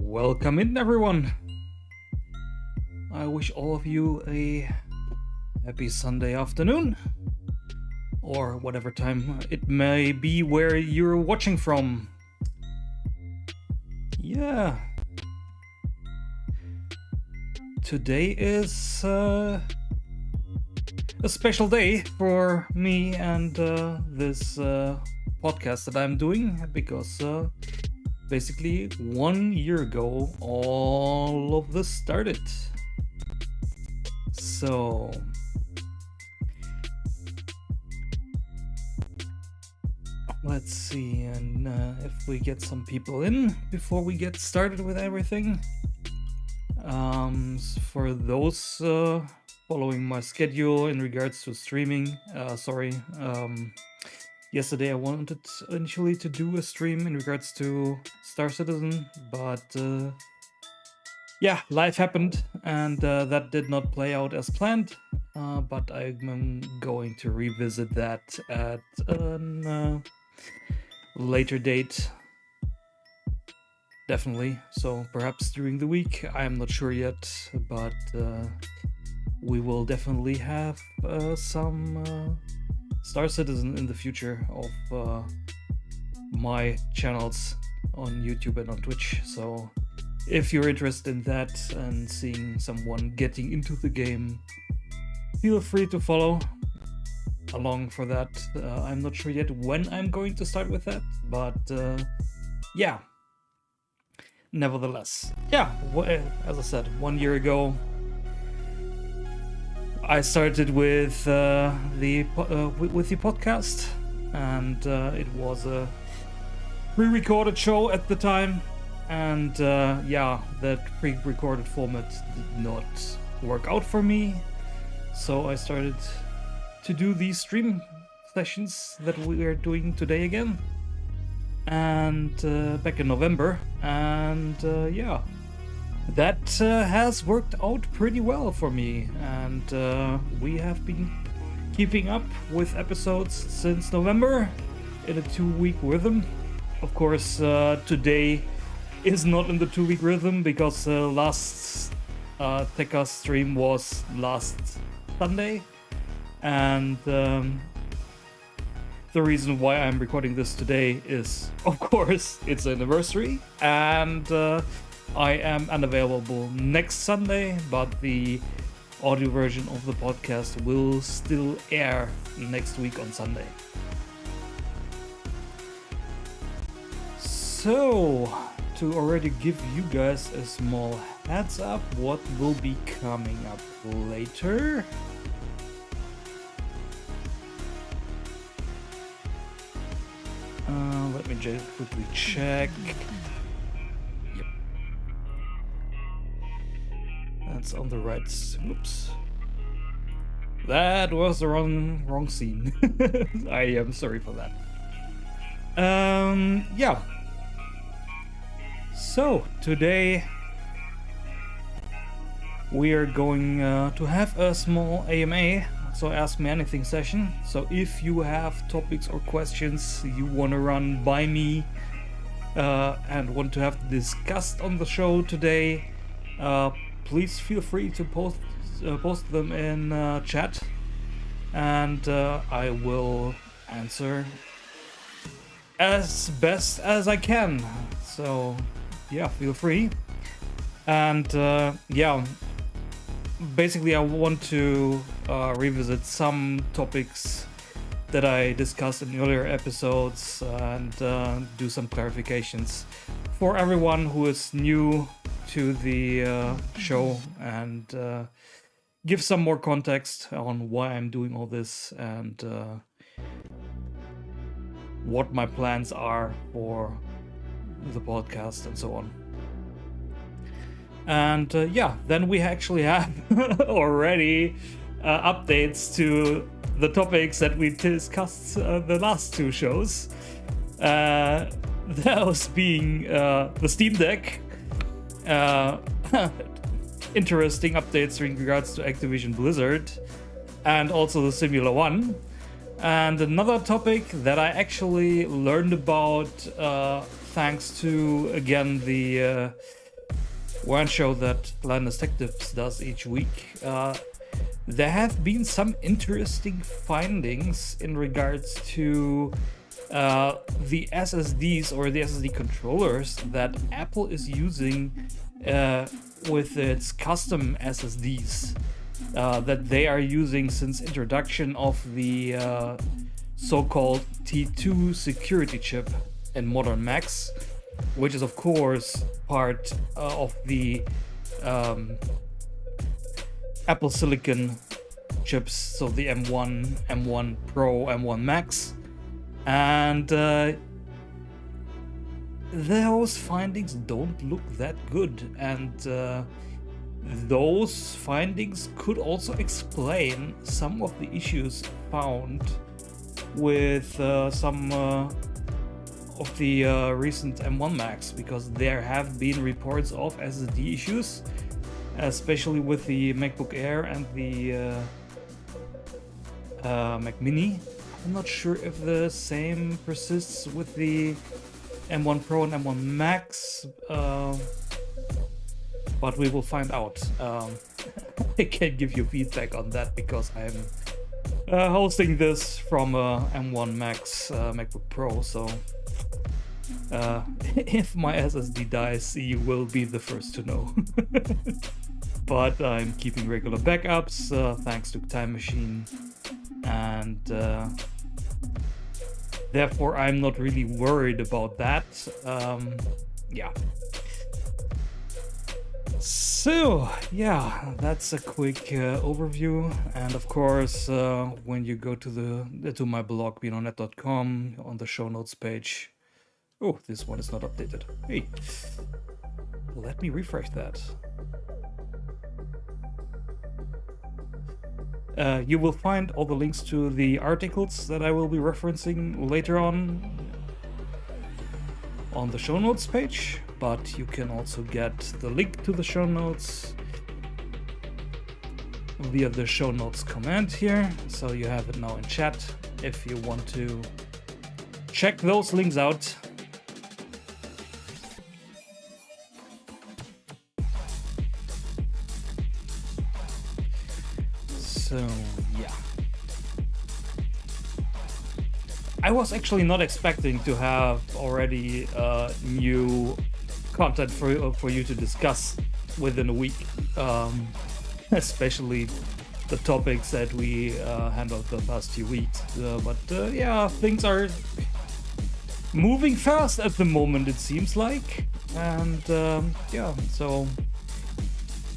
Welcome in, everyone. I wish all of you a happy Sunday afternoon, or whatever time it may be where you're watching from. Yeah. Today is a special day for me and this podcast that I'm doing, because basically 1 year ago all of this started. So let's see, and if we get some people in before we get started with everything. For those following my schedule in regards to streaming, yesterday I wanted initially to do a stream in regards to Star Citizen, but life happened and that did not play out as planned, but I'm going to revisit that at a later date, definitely. So perhaps during the week, I'm not sure yet, but we will definitely have some Star Citizen in the future of my channels on YouTube and on Twitch. So if you're interested in that and seeing someone getting into the game, feel free to follow along for that. I'm not sure yet when I'm going to start with that, but nevertheless, as I said, 1 year ago I started with the podcast, and it was a pre-recorded show at the time, and that pre-recorded format did not work out for me, so I started to do these stream sessions that we are doing today again, and back in November, and that has worked out pretty well for me, and we have been keeping up with episodes since November in a 2-week rhythm. Of course, today is not in the 2-week rhythm because last TECHCAST stream was last Sunday, and the reason why I'm recording this today is, of course, it's an anniversary, and I am unavailable next Sunday, but the audio version of the podcast will still air next week on Sunday. So, to already give you guys a small heads up what will be coming up later. Let me just quickly check. Yep. That's on the right. Oops. That was the wrong scene. I am sorry for that. So today we are going to have a small AMA, so Ask Me Anything session. So if you have topics or questions you want to run by me and want to have discussed on the show today, please feel free to post them in chat, and I will answer as best as I can. So feel free. And basically I want to revisit some topics that I discussed in earlier episodes, and do some clarifications for everyone who is new to the show, and give some more context on why I'm doing all this, and what my plans are for the podcast and so on. And then we actually have already updates to the topics that we discussed the last two shows. Those being the Steam Deck, interesting updates in regards to Activision Blizzard, and also the Simula One. And another topic that I actually learned about thanks to, again, the one show that Linus Tech Tips does each week, there have been some interesting findings in regards to the SSDs or the SSD controllers that Apple is using with its custom SSDs that they are using since introduction of the so-called T2 security chip in modern Macs, which is of course part of the Apple Silicon chips, so the M1, M1 Pro, M1 Max, and those findings don't look that good, and those findings could also explain some of the issues found with some of the recent M1 Max, because there have been reports of SSD issues, especially with the MacBook Air and the Mac Mini. I'm not sure if the same persists with the M1 Pro and M1 Max, but we will find out. I can't give you feedback on that because I'm hosting this from a M1 Max MacBook Pro, so if my SSD dies, you will be the first to know. But I'm keeping regular backups thanks to Time Machine, and therefore I'm not really worried about that. Yeah. So yeah, that's a quick overview, and of course when you go to my blog BNOnet.com, on the show notes page. Oh, this one is not updated. Hey, let me refresh that. You will find all the links to the articles that I will be referencing later on the show notes page, but you can also get the link to the show notes via the show notes command here, so you have it now in chat if you want to check those links out. So yeah, I was actually not expecting to have already new content for you to discuss within a week, especially the topics that we handled the past few weeks. But yeah, things are moving fast at the moment, it seems like, and yeah, so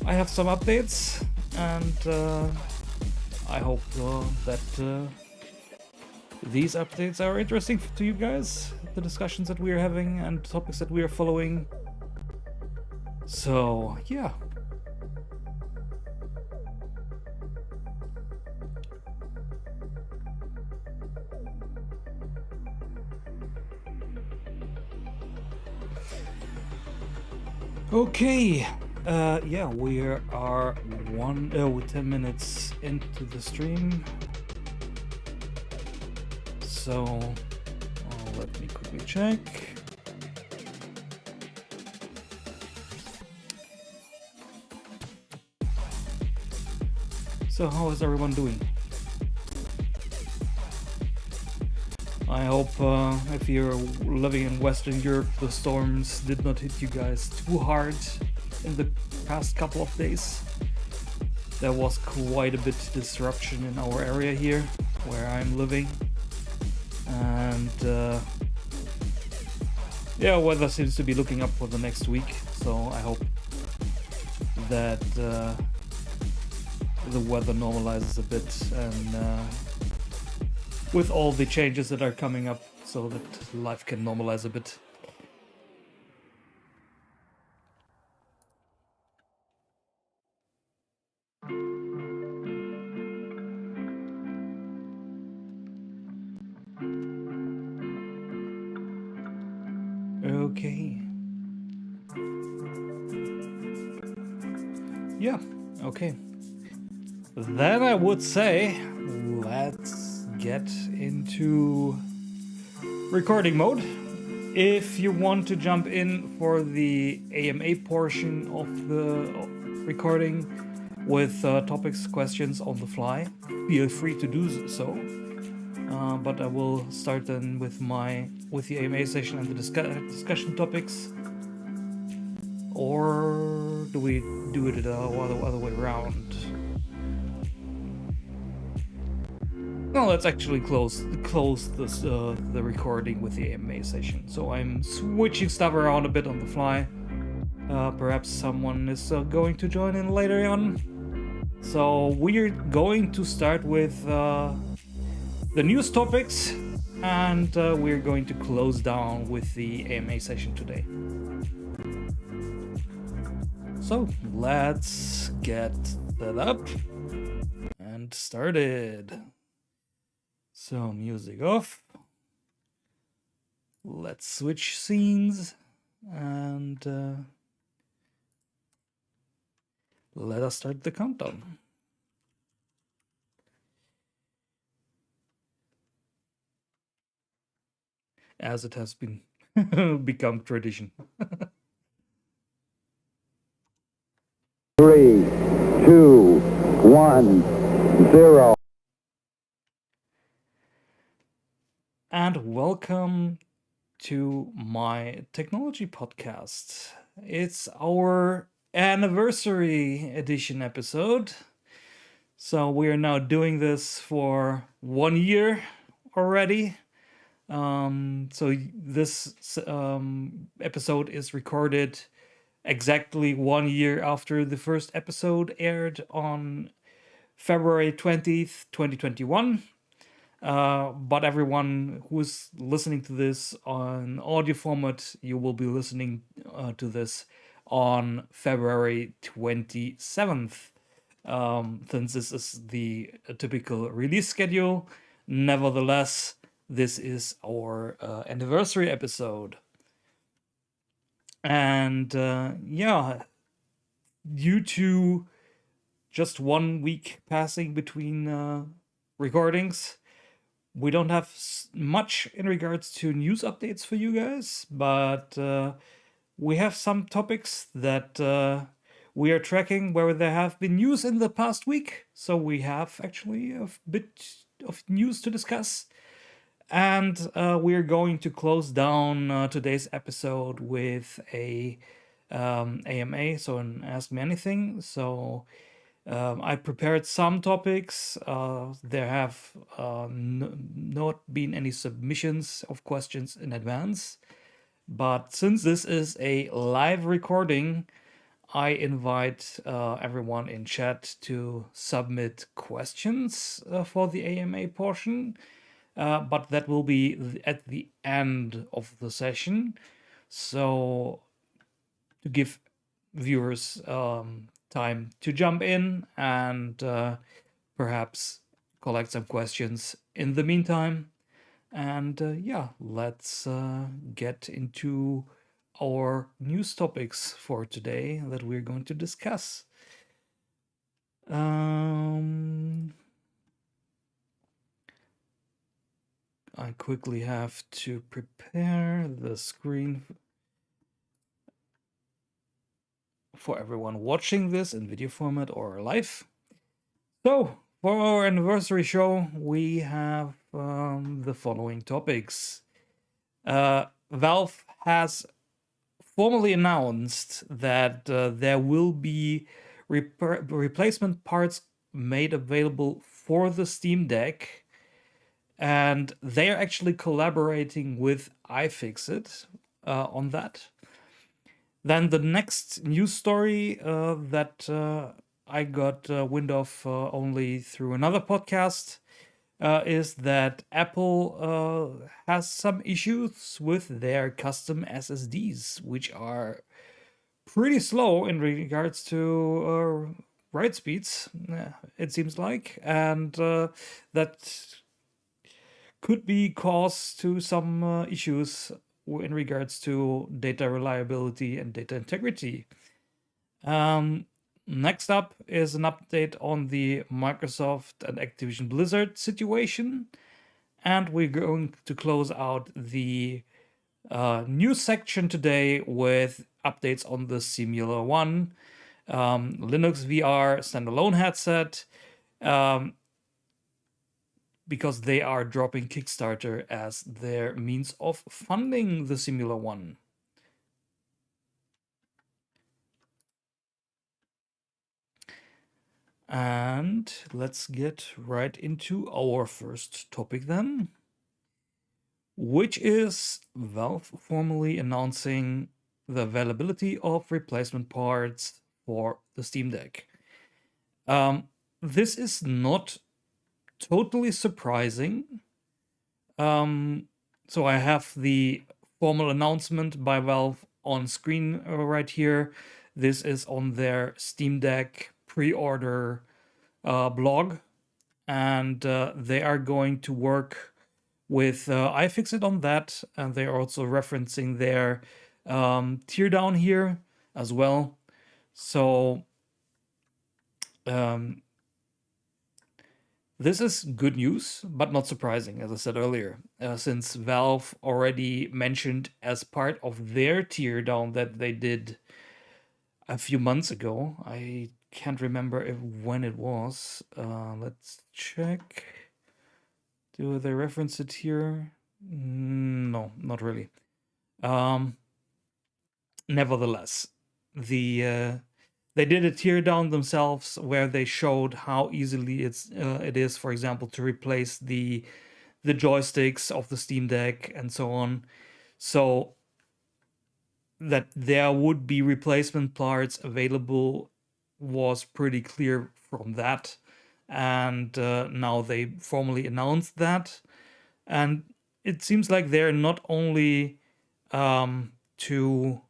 I have some updates, and I hope that these updates are interesting to you guys, the discussions that we are having and topics that we are following. So yeah. Okay. Yeah, we are 10 minutes into the stream. So let me quickly check. So how is everyone doing? I hope if you're living in Western Europe, the storms did not hit you guys too hard in the past couple of days. There was quite a bit of disruption in our area here where I'm living, and yeah, weather seems to be looking up for the next week, so I hope that the weather normalizes a bit, and with all the changes that are coming up, so that life can normalize a bit. Okay. Yeah, okay. Then I would say let's get into recording mode. If you want to jump in for the AMA portion of the recording with topics, questions on the fly, feel free to do so. But I will start then with the AMA session and the discussion topics. Or do we do it the other way around? No, let's actually close this, the recording with the AMA session. So I'm switching stuff around a bit on the fly. Perhaps someone is going to join in later on. So we're going to start with the news topics, and we're going to close down with the AMA session today. So let's get that up and started. So music off. Let's switch scenes and let us start the countdown. As it has been become tradition. 3, 2, 1, 0. And welcome to my technology podcast. It's our anniversary edition episode. So we are now doing this for 1 year already. So this episode is recorded exactly 1 year after the first episode aired on February 20th, 2021. But everyone who's listening to this on audio format, you will be listening to this on February 27th. Since this is the typical release schedule, nevertheless, this is our anniversary episode. And yeah, due to just 1 week passing between recordings, we don't have much in regards to news updates for you guys, but we have some topics that we are tracking where there have been news in the past week. So we have actually a bit of news to discuss. And we're going to close down today's episode with a AMA, so an Ask Me Anything. So I prepared some topics. There have not been any submissions of questions in advance. But since this is a live recording, I invite everyone in chat to submit questions for the AMA portion. But that will be at the end of the session. So to give viewers time to jump in and perhaps collect some questions in the meantime. And yeah, let's get into our news topics for today that we're going to discuss. I quickly have to prepare the screen for everyone watching this in video format or live. So, for our anniversary show, we have the following topics. Valve has formally announced that there will be replacement parts made available for the Steam Deck. And they are actually collaborating with iFixit on that. Then the next news story that I got wind of only through another podcast is that Apple has some issues with their custom SSDs, which are pretty slow in regards to write speeds, it seems like. And that could be cause to some issues in regards to data reliability and data integrity. Next up is an update on the Microsoft and Activision Blizzard situation. And we're going to close out the news section today with updates on the Simula One, Linux VR standalone headset, because they are dropping Kickstarter as their means of funding the Simula One. And let's get right into our first topic then, which is Valve formally announcing the availability of replacement parts for the Steam Deck. This is not totally surprising. So I have the formal announcement by Valve on screen right here. This is on their Steam Deck pre-order blog, and they are going to work with iFixit on that, and they're also referencing their teardown here as well. So this is good news, but not surprising, as I said earlier, since Valve already mentioned as part of their teardown that they did a few months ago. I can't remember when it was. Let's check. Do they reference it here? No, not really. Nevertheless, they did a teardown themselves where they showed how easily it is, for example, to replace the joysticks of the Steam Deck and so on. So that there would be replacement parts available was pretty clear from that. And now they formally announced that. And it seems like they're not only to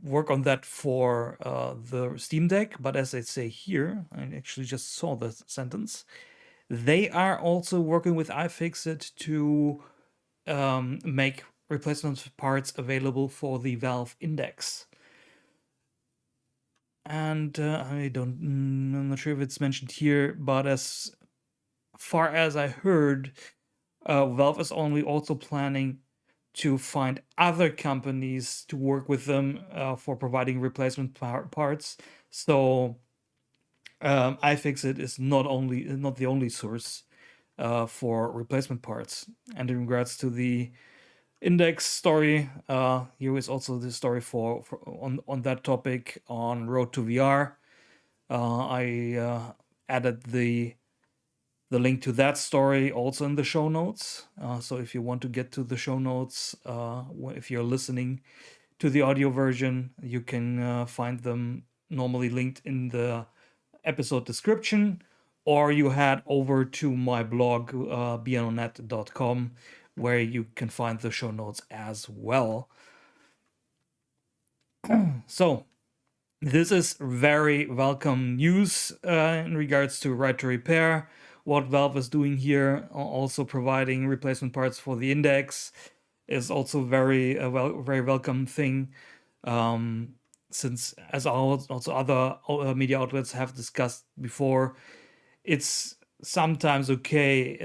work on that for the Steam Deck, but as they say here, I actually just saw the sentence, they are also working with iFixit to make replacement parts available for the Valve Index. And I'm not sure if it's mentioned here, but as far as I heard, Valve is only also planning to find other companies to work with them for providing replacement parts. So iFixit is not the only source for replacement parts. And in regards to the Index story, here is also the story for on that topic on Road to VR. I added the link to that story also in the show notes. So if you want to get to the show notes, if you're listening to the audio version, you can find them normally linked in the episode description, or you head over to my blog, bnonet.com, where you can find the show notes as well. So this is very welcome news in regards to Right to Repair. What Valve is doing here, also providing replacement parts for the Index, is also very welcome thing. Since, as also other media outlets have discussed before, it's sometimes okay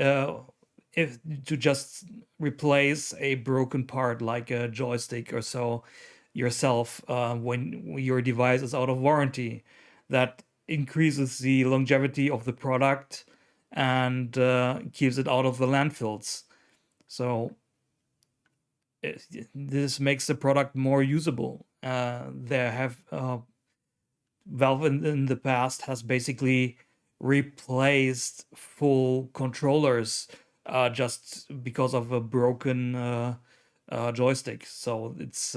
if to just replace a broken part like a joystick or so yourself when your device is out of warranty. That increases the longevity of the product and keeps it out of the landfills. So this makes the product more usable. Valve in the past has basically replaced full controllers just because of a broken joystick. So it's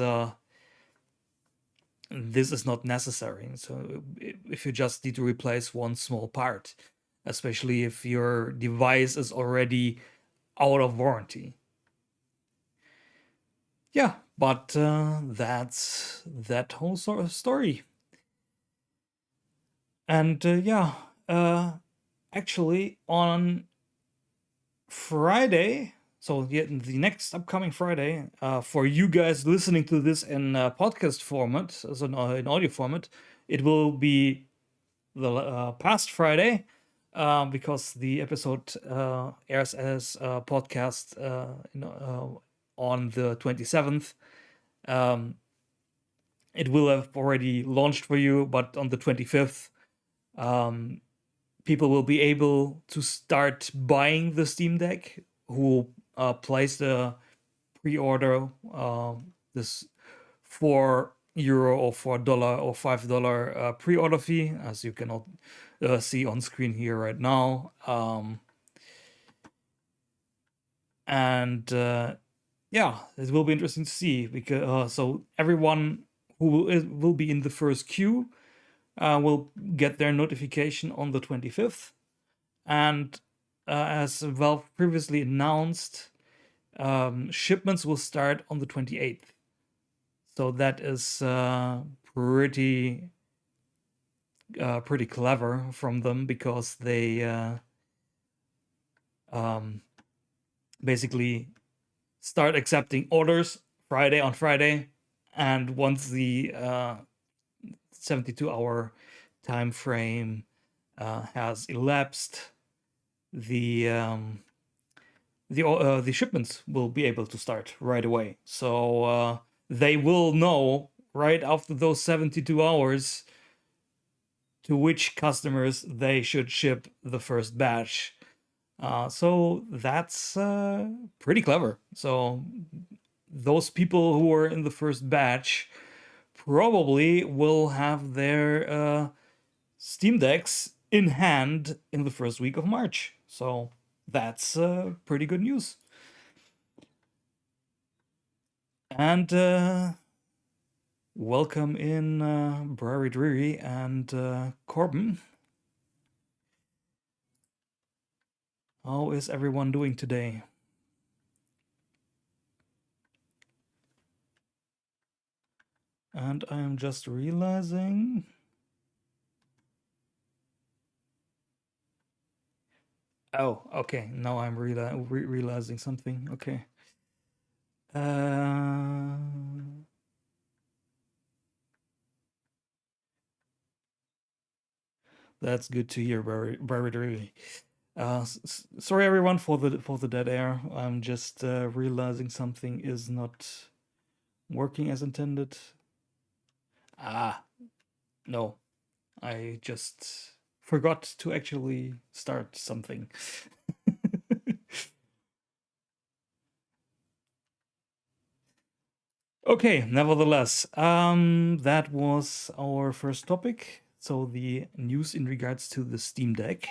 this is not necessary. So if you just need to replace one small part, especially if your device is already out of warranty. Yeah, but that's that whole sort of story. And actually on Friday, so the next upcoming Friday, for you guys listening to this in podcast format, so in audio format, it will be the past Friday, because the episode airs as a podcast on the 27th. It will have already launched for you, but on the 25th, people will be able to start buying the Steam Deck who placed a pre-order, this €4 or $4 or $5 pre-order fee, as you can see on screen here right now. Yeah, it will be interesting to see, because so everyone who will be in the first queue will get their notification on the 25th. And as Valve previously announced, shipments will start on the 28th. So that is pretty clever from them, because they basically start accepting orders on Friday, and once the 72-hour time frame has elapsed, the shipments will be able to start right away. So they will know right after those 72 hours to which customers they should ship the first batch. So that's pretty clever. So those people who are in the first batch probably will have their Steam Decks in hand in the first week of March. So that's pretty good news. And welcome in Brary Dreary and Corbin. How is everyone doing today? And I am just realizing... Oh, okay. Now I'm realizing something. Okay. That's good to hear, Barry. Sorry everyone for the dead air. I'm just realizing something is not working as intended. No, I just forgot to actually start something. Okay, nevertheless, that was our first topic. So the news in regards to the Steam Deck.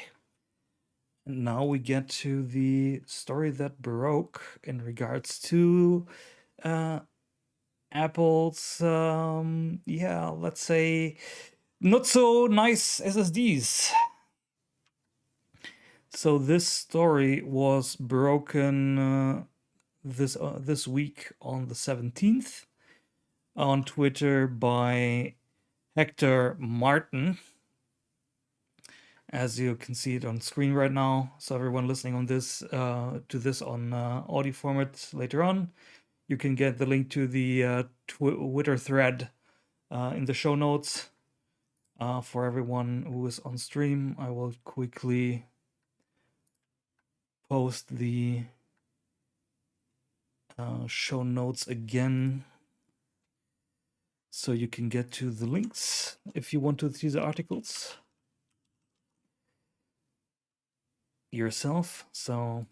And now we get to the story that broke in regards to Apple's, let's say, not so nice SSDs. So this story was broken this week on the 17th on Twitter by Hector Martin, as you can see it on screen right now. So everyone listening on this to this on audio format later on, you can get the link to the Twitter thread in the show notes. For everyone who is on stream, I will quickly post the show notes again, so you can get to the links if you want to see the articles yourself. So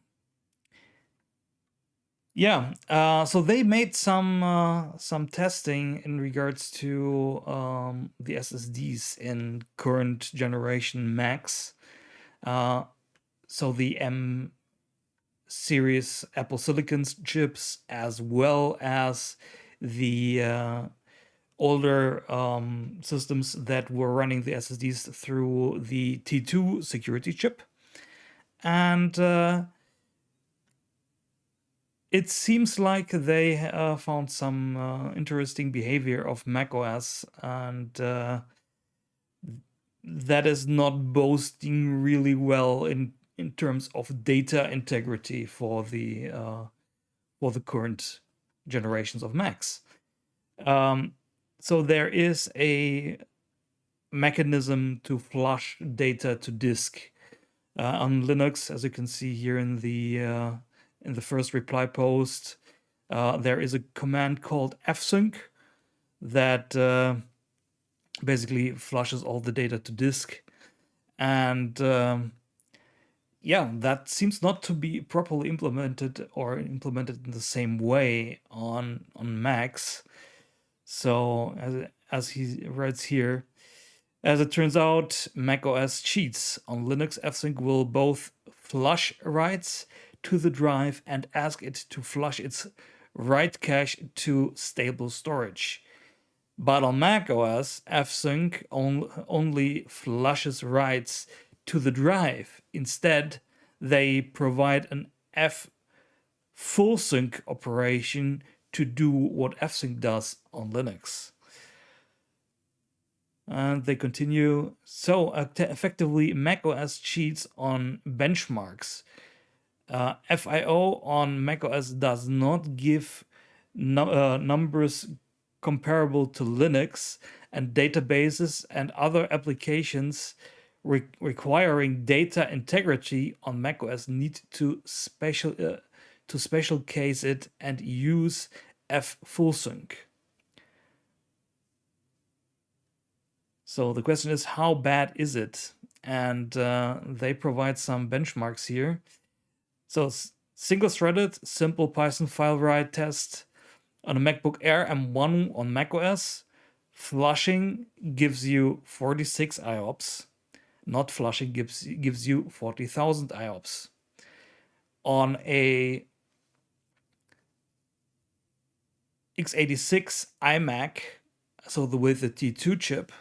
yeah, so they made some testing in regards to the SSDs in current generation Macs. So the M series Apple Silicon chips, as well as the older systems that were running the SSDs through the T2 security chip. And it seems like they found some interesting behavior of macOS, and that is not boasting really well in terms of data integrity for the current generations of Macs. So there is a mechanism to flush data to disk on Linux, as you can see here in the first reply post. There is a command called fsync that basically flushes all the data to disk, and yeah, that seems not to be properly implemented or implemented in the same way on Macs. So as he writes here, as it turns out, macOS cheats. On Linux, fsync will both flush writes to the drive and ask it to flush its write cache to stable storage. But on macOS, fsync only flushes writes to the drive. Instead, they provide an f full sync operation to do what fsync does on Linux. And they continue. So effectively, macOS cheats on benchmarks. FIO on macOS does not give numbers comparable to Linux, and databases and other applications requiring data integrity on macOS need to special case it and use ffullsync. So the question is, how bad is it? And they provide some benchmarks here. So single-threaded, simple Python file write test on a MacBook Air M1 on macOS. Flushing gives you 46 IOPS. Not flushing gives you 40,000 IOPS. On a x86 iMac, so with the T2 chip,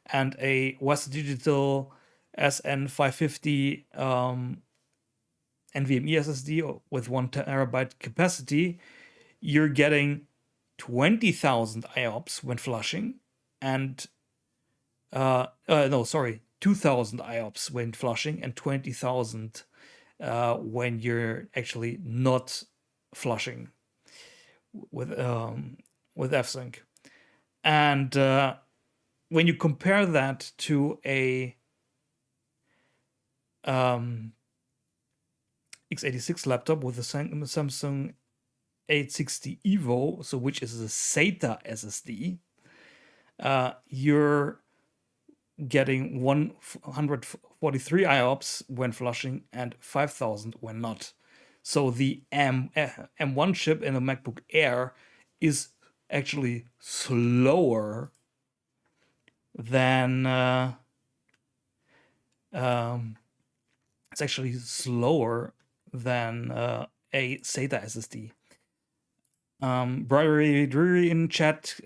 and a Western Digital SN550 NVMe SSD with 1 terabyte capacity, you're getting 20,000 IOPS when flushing, and 2,000 IOPS when flushing, and 20,000 when you're actually not flushing with fsync. And when you compare that to a x86 laptop with a Samsung 860 Evo, so which is a SATA SSD, you're getting 143 IOPS when flushing and 5,000 when not. So the M1 chip in a MacBook Air is actually slower than it's actually slower than a SATA SSD. Bribery Drury in chat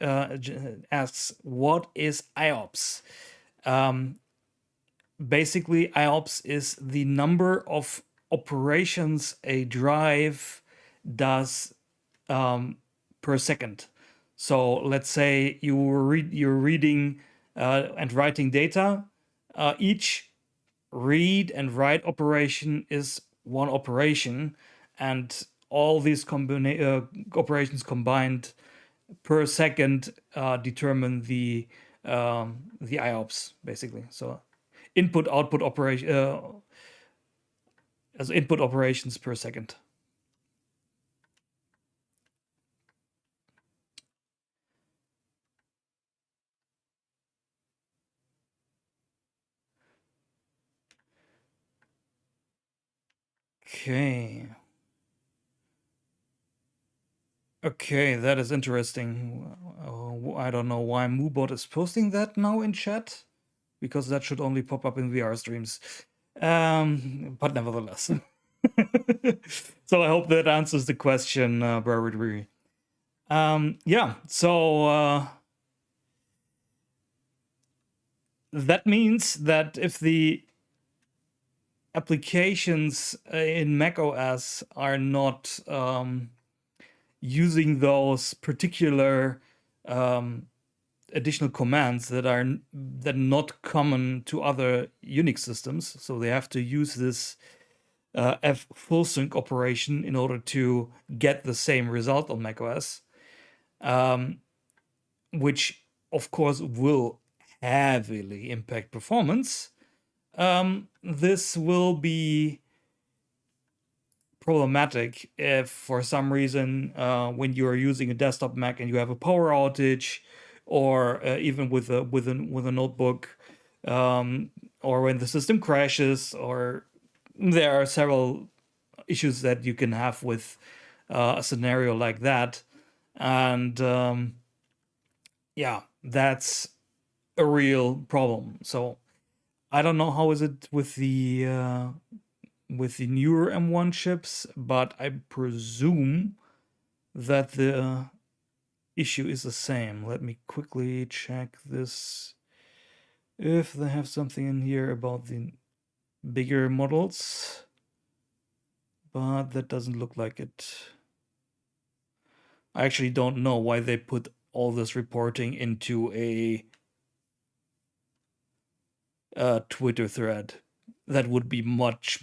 asks, what is IOPS? Basically, IOPS is the number of operations a drive does per second. So let's say you're reading and writing data. Each read and write operation is one operation, and all these operations combined per second determine the IOPS, basically. So input-output operation as input operations per second. Okay, that is interesting. I don't know why Moobot is posting that now in chat, because that should only pop up in VR streams. But nevertheless. So I hope that answers the question, Barry. Yeah, so that means that if the applications in macOS are not using those particular additional commands that are not common to other Unix systems, so they have to use this ffullsync operation in order to get the same result on macOS, which of course will heavily impact performance. this will be problematic if for some reason when you are using a desktop Mac and you have a power outage, or even with a notebook, or when the system crashes, or there are several issues that you can have with a scenario like that. And yeah, that's a real problem. So I don't know how is it with the newer M1 chips, but I presume that the issue is the same. Let me quickly check this, if they have something in here about the bigger models, but that doesn't look like it. I actually don't know why they put all this reporting into a Twitter thread. That would be much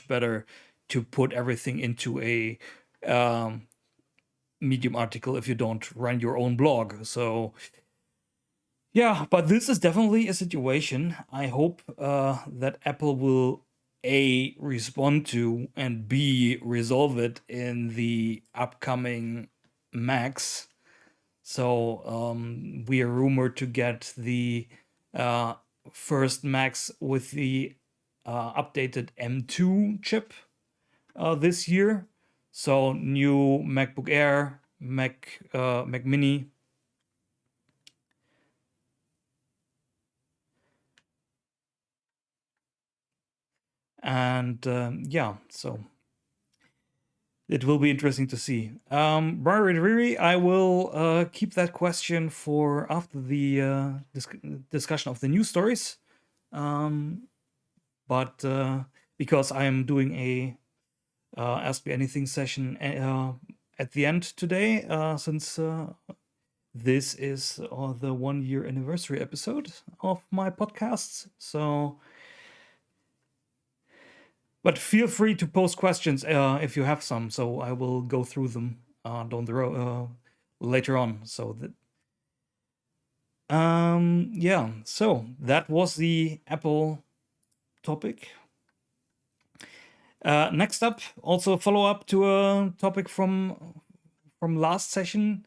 better to put everything into a Medium article if you don't run your own blog. So yeah, but this is definitely a situation I hope that Apple will A, respond to, and B, resolve it in the upcoming Macs. So we are rumored to get the first Macs with the updated M2 chip this year. So new MacBook Air, Mac Mini, and yeah, so it will be interesting to see. Riri, I will keep that question for after the discussion of the news stories. But because I am doing a Ask Me Anything session at the end today, since this is the 1 year anniversary episode of my podcasts. So, but feel free to post questions if you have some. So I will go through them down the road later on. So that. Yeah. So that was the Apple topic. Next up, also a follow up to a topic from last session,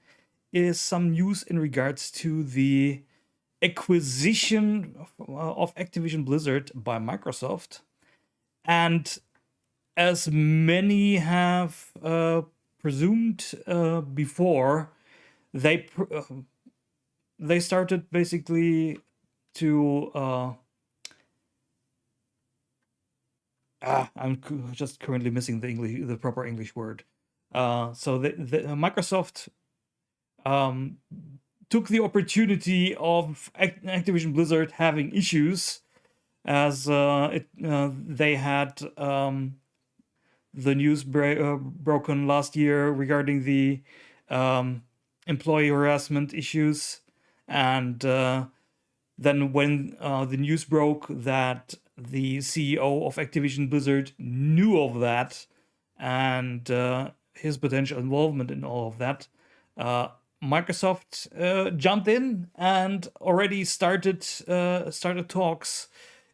is some news in regards to the acquisition of Activision Blizzard by Microsoft. And as many have presumed before, they started basically to I'm just currently missing the proper English word. So the Microsoft took the opportunity of Activision Blizzard having issues, as they had the news broken last year regarding the employee harassment issues, and then when the news broke that the CEO of Activision Blizzard knew of that and his potential involvement in all of that, Microsoft jumped in and already started talks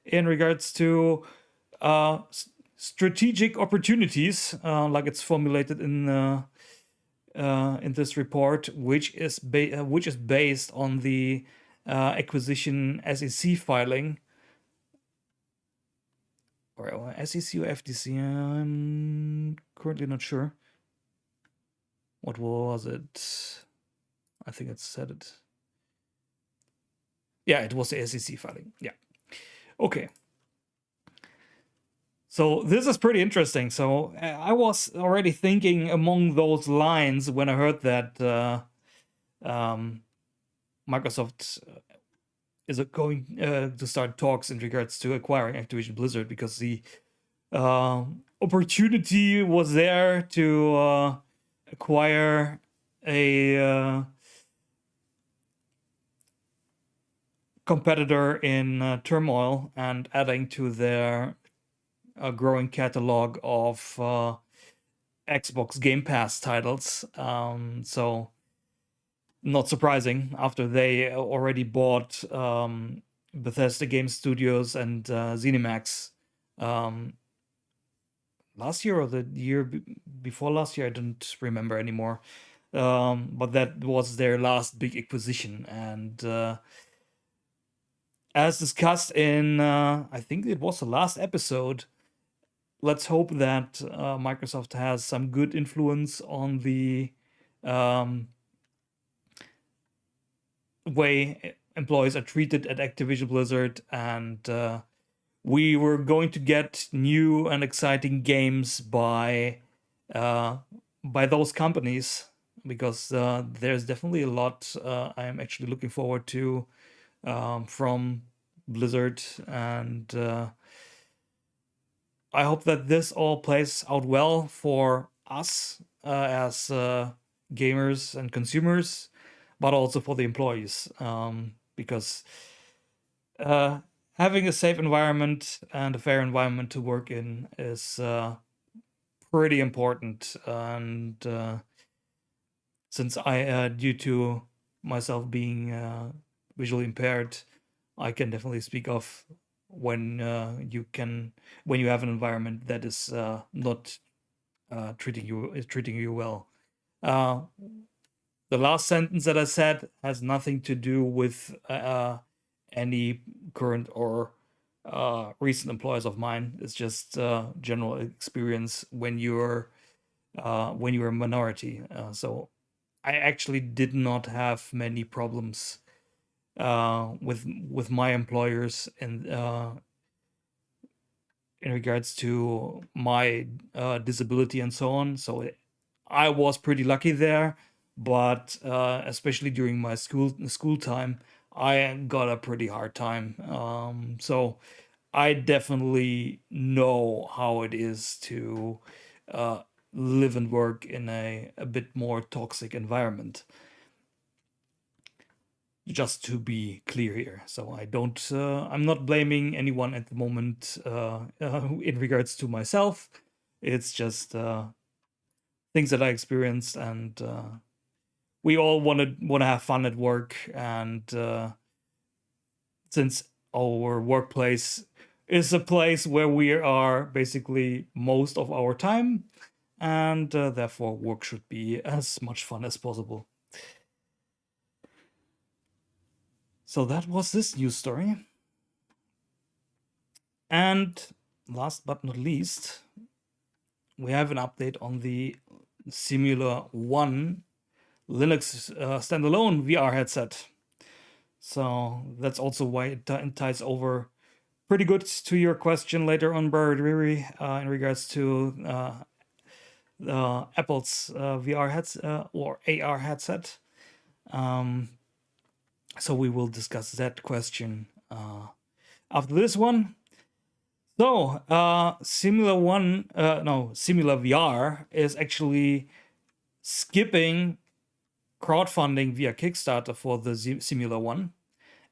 in regards to strategic opportunities, like it's formulated in this report, which is based on the acquisition SEC filing, or SEC or FTC. I'm currently not sure. What was it? I think it said it. Yeah, it was the SEC filing. Yeah. Okay. So this is pretty interesting. So I was already thinking among those lines when I heard that Microsoft is going to start talks in regards to acquiring Activision Blizzard, because the opportunity was there to acquire a competitor in turmoil and adding to their growing catalog of Xbox Game Pass titles. So not surprising, after they already bought Bethesda Game Studios and ZeniMax last year or the year before last year. I don't remember anymore. But that was their last big acquisition. And as discussed in, I think it was the last episode, let's hope that Microsoft has some good influence on the way employees are treated at Activision Blizzard, and we were going to get new and exciting games by those companies, because there's definitely a lot I am actually looking forward to from Blizzard, and I hope that this all plays out well for us as gamers and consumers, but also for the employees, because having a safe environment and a fair environment to work in is pretty important. And since I, due to myself being visually impaired, I can definitely speak of when you have an environment that is not treating you well. The last sentence that I said has nothing to do with any current or recent employees of mine. It's just general experience when you're a minority. So I actually did not have many problems with my employers in regards to my disability and so on. So I was pretty lucky there, but especially during my school time, I got a pretty hard time. So I definitely know how it is to live and work in a bit more toxic environment. Just to be clear here, so I'm not blaming anyone at the moment in regards to myself. It's just things that I experienced, and we all want to have fun at work, and since our workplace is a place where we are basically most of our time, and therefore work should be as much fun as possible. So that was this news story. And last but not least, we have an update on the Simula One Linux standalone VR headset. So that's also why it ties over pretty good to your question later on, Barry, in regards to Apple's VR headset or AR headset. So we will discuss that question after this one. So, Simula VR is actually skipping crowdfunding via Kickstarter for the Simula One,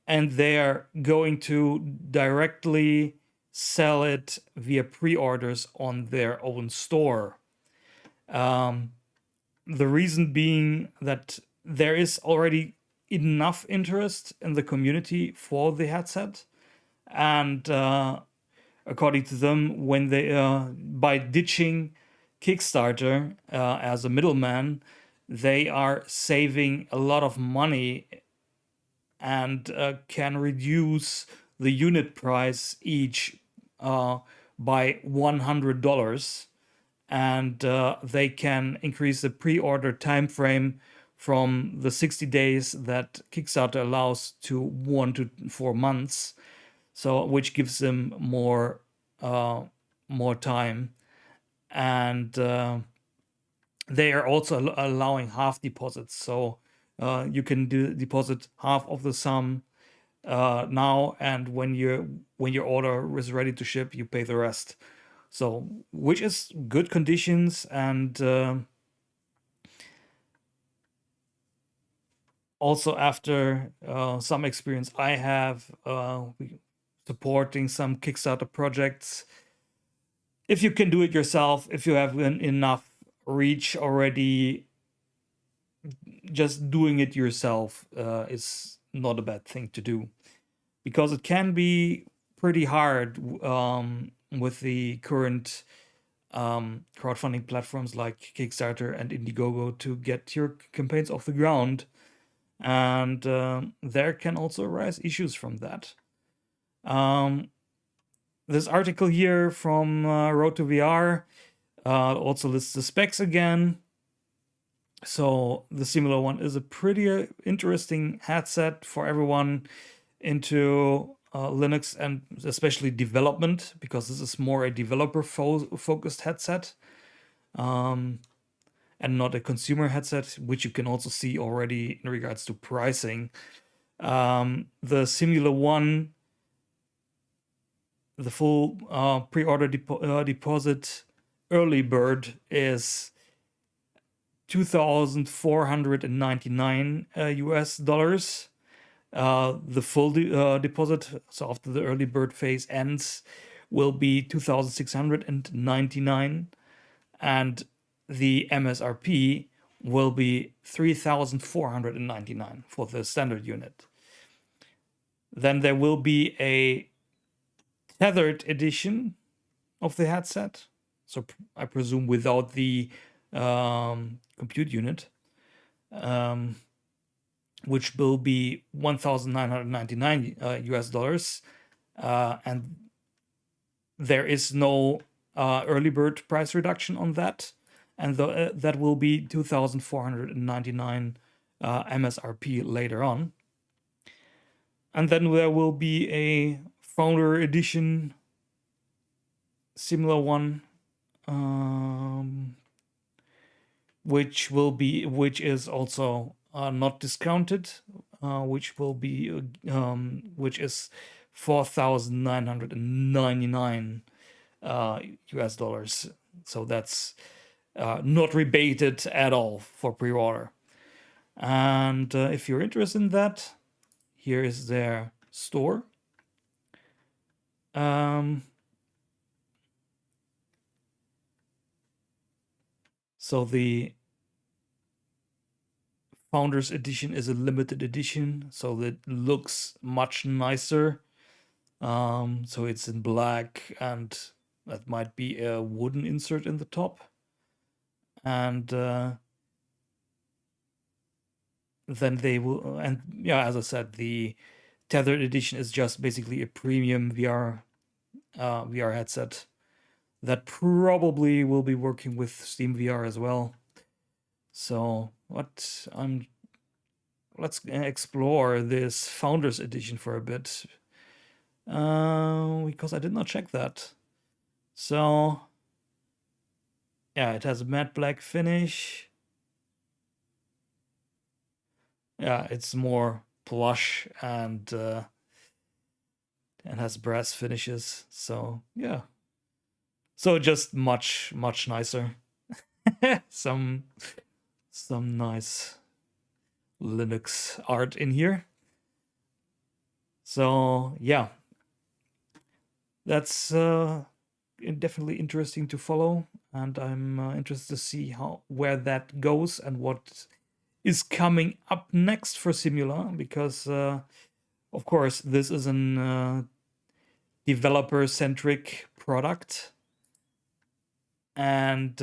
and they're going to directly sell it via pre-orders on their own store. The reason being that there is already enough interest in the community for the headset, and according to them, when they by ditching Kickstarter as a middleman, they are saving a lot of money and can reduce the unit price each by $100, and they can increase the pre-order time frame from the 60 days that Kickstarter allows to 1 to 4 months. So, which gives them more time, and they are also allowing half deposits. So you can deposit half of the sum now, and when your order is ready to ship, you pay the rest. So, which is good conditions, and also after some experience I have supporting some Kickstarter projects, if you can do it yourself, if you have enough reach already, just doing it yourself is not a bad thing to do. because it can be pretty hard with the current crowdfunding platforms like Kickstarter and Indiegogo to get your campaigns off the ground. And there can also arise issues from that. This article here from Road to VR also lists the specs again. So the Simula One is a pretty interesting headset for everyone into Linux and especially development, because this is more a developer focused headset and not a consumer headset, which you can also see already in regards to pricing. The Simula One, the full pre-order deposit early bird is $2,499 US dollars. The full deposit, so after the early bird phase ends, will be $2,699, and the MSRP will be $3,499 for the standard unit. Then there will be a tethered edition of the headset, so I presume without the compute unit, which will be $1,999 US dollars, and there is no early bird price reduction on that, and that will be $2,499 MSRP later on. And then there will be a Founder Edition Simula One, which is also not discounted, which is $4,999 US dollars. So that's not rebated at all for pre-order. And if you're interested in that, here is their store. So the Founders Edition is a limited edition, so it looks much nicer. So it's in black, and that might be a wooden insert in the top. And then they will, and yeah, as I said, the tethered edition is just basically a premium VR headset that probably will be working with Steam VR as well. So let's explore this Founders Edition for a bit, because I did not check that. So yeah, it has a matte black finish. Yeah, it's more plush and has brass finishes. So yeah, so just much nicer. some nice Linux art in here. So yeah, that's definitely interesting to follow, and I'm interested to see where that goes and what is coming up next for Simula, because of course this is an developer-centric product, and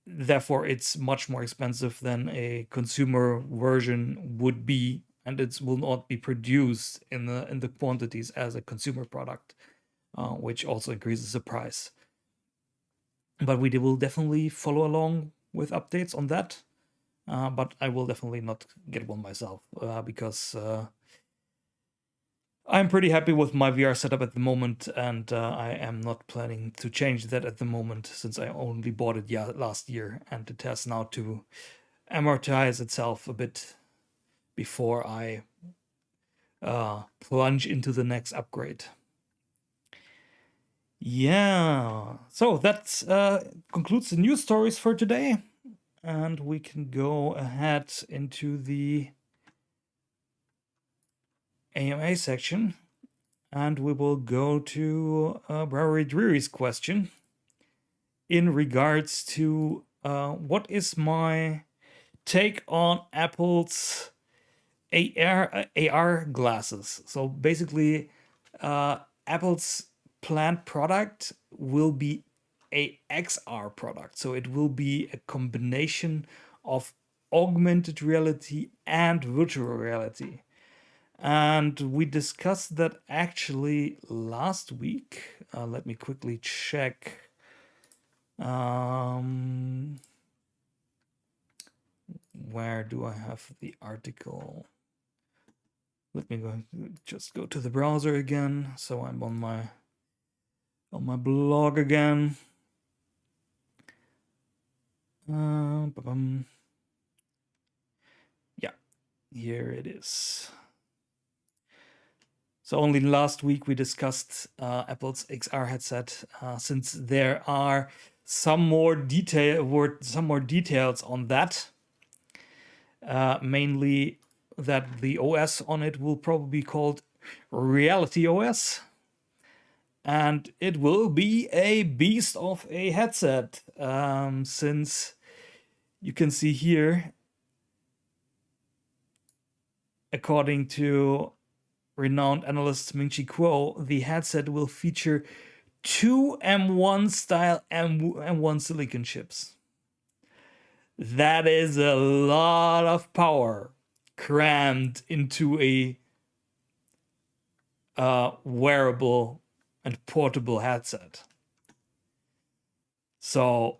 therefore it's much more expensive than a consumer version would be, and it will not be produced in the quantities as a consumer product, which also increases the price. But we will definitely follow along with updates on that, but I will definitely not get one myself, because I'm pretty happy with my VR setup at the moment, and I am not planning to change that at the moment, since I only bought it last year, and it has now to amortize itself a bit before I plunge into the next upgrade. Yeah, so that concludes the news stories for today, and we can go ahead into the AMA section, and we will go to Brewery Dreary's question in regards to what is my take on Apple's AR glasses. So basically, Apple's planned product will be a XR product. So it will be a combination of augmented reality and virtual reality. And we discussed that actually last week. Let me quickly check. Where do I have the article? Let me just go to the browser again, so I'm on my blog again. Yeah, here it is. So only last week we discussed Apple's XR headset, since there are some more details on that. Mainly that the OS on it will probably be called Reality OS. And it will be a beast of a headset, since you can see here, according to renowned analyst Ming-Chi Kuo, the headset will feature 2 M1 style M1 silicon chips. That is a lot of power crammed into a wearable and portable headset. So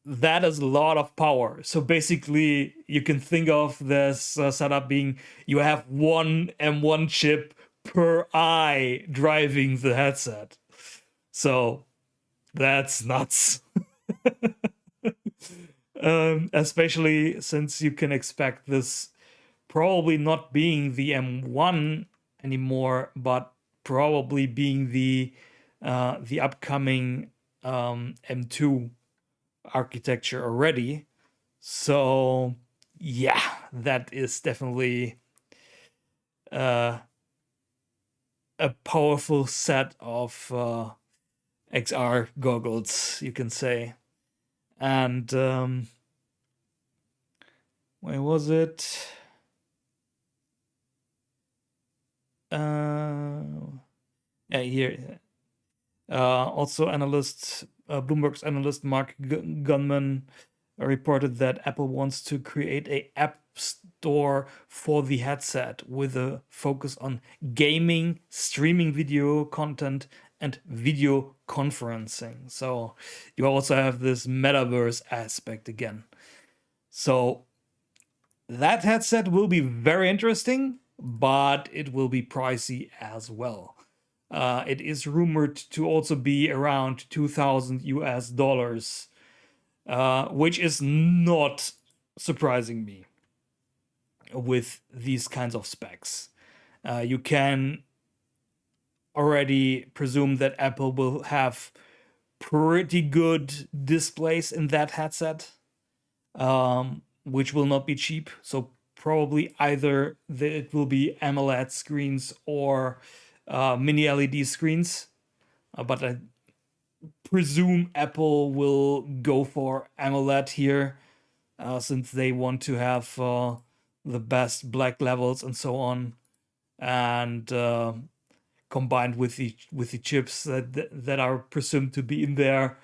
that is a lot of power. So basically, you can think of this setup being you have one M1 chip per eye driving the headset. So that's nuts. Especially since you can expect this probably not being the M1 anymore, but probably being the upcoming M2 architecture already. So yeah, that is definitely a powerful set of XR goggles, you can say. And where was it? Yeah, here. Also, Bloomberg's analyst Mark Gurman reported that Apple wants to create an app store for the headset with a focus on gaming, streaming video content, and video conferencing. So you also have this metaverse aspect again. So that headset will be very interesting, but it will be pricey as well. It is rumored to also be around $2,000 US, which is not surprising me with these kinds of specs. You can already presume that Apple will have pretty good displays in that headset, which will not be cheap. So probably either it will be AMOLED screens or mini LED screens, but I presume Apple will go for AMOLED here, since they want to have the best black levels and so on, and combined with the chips that are presumed to be in there,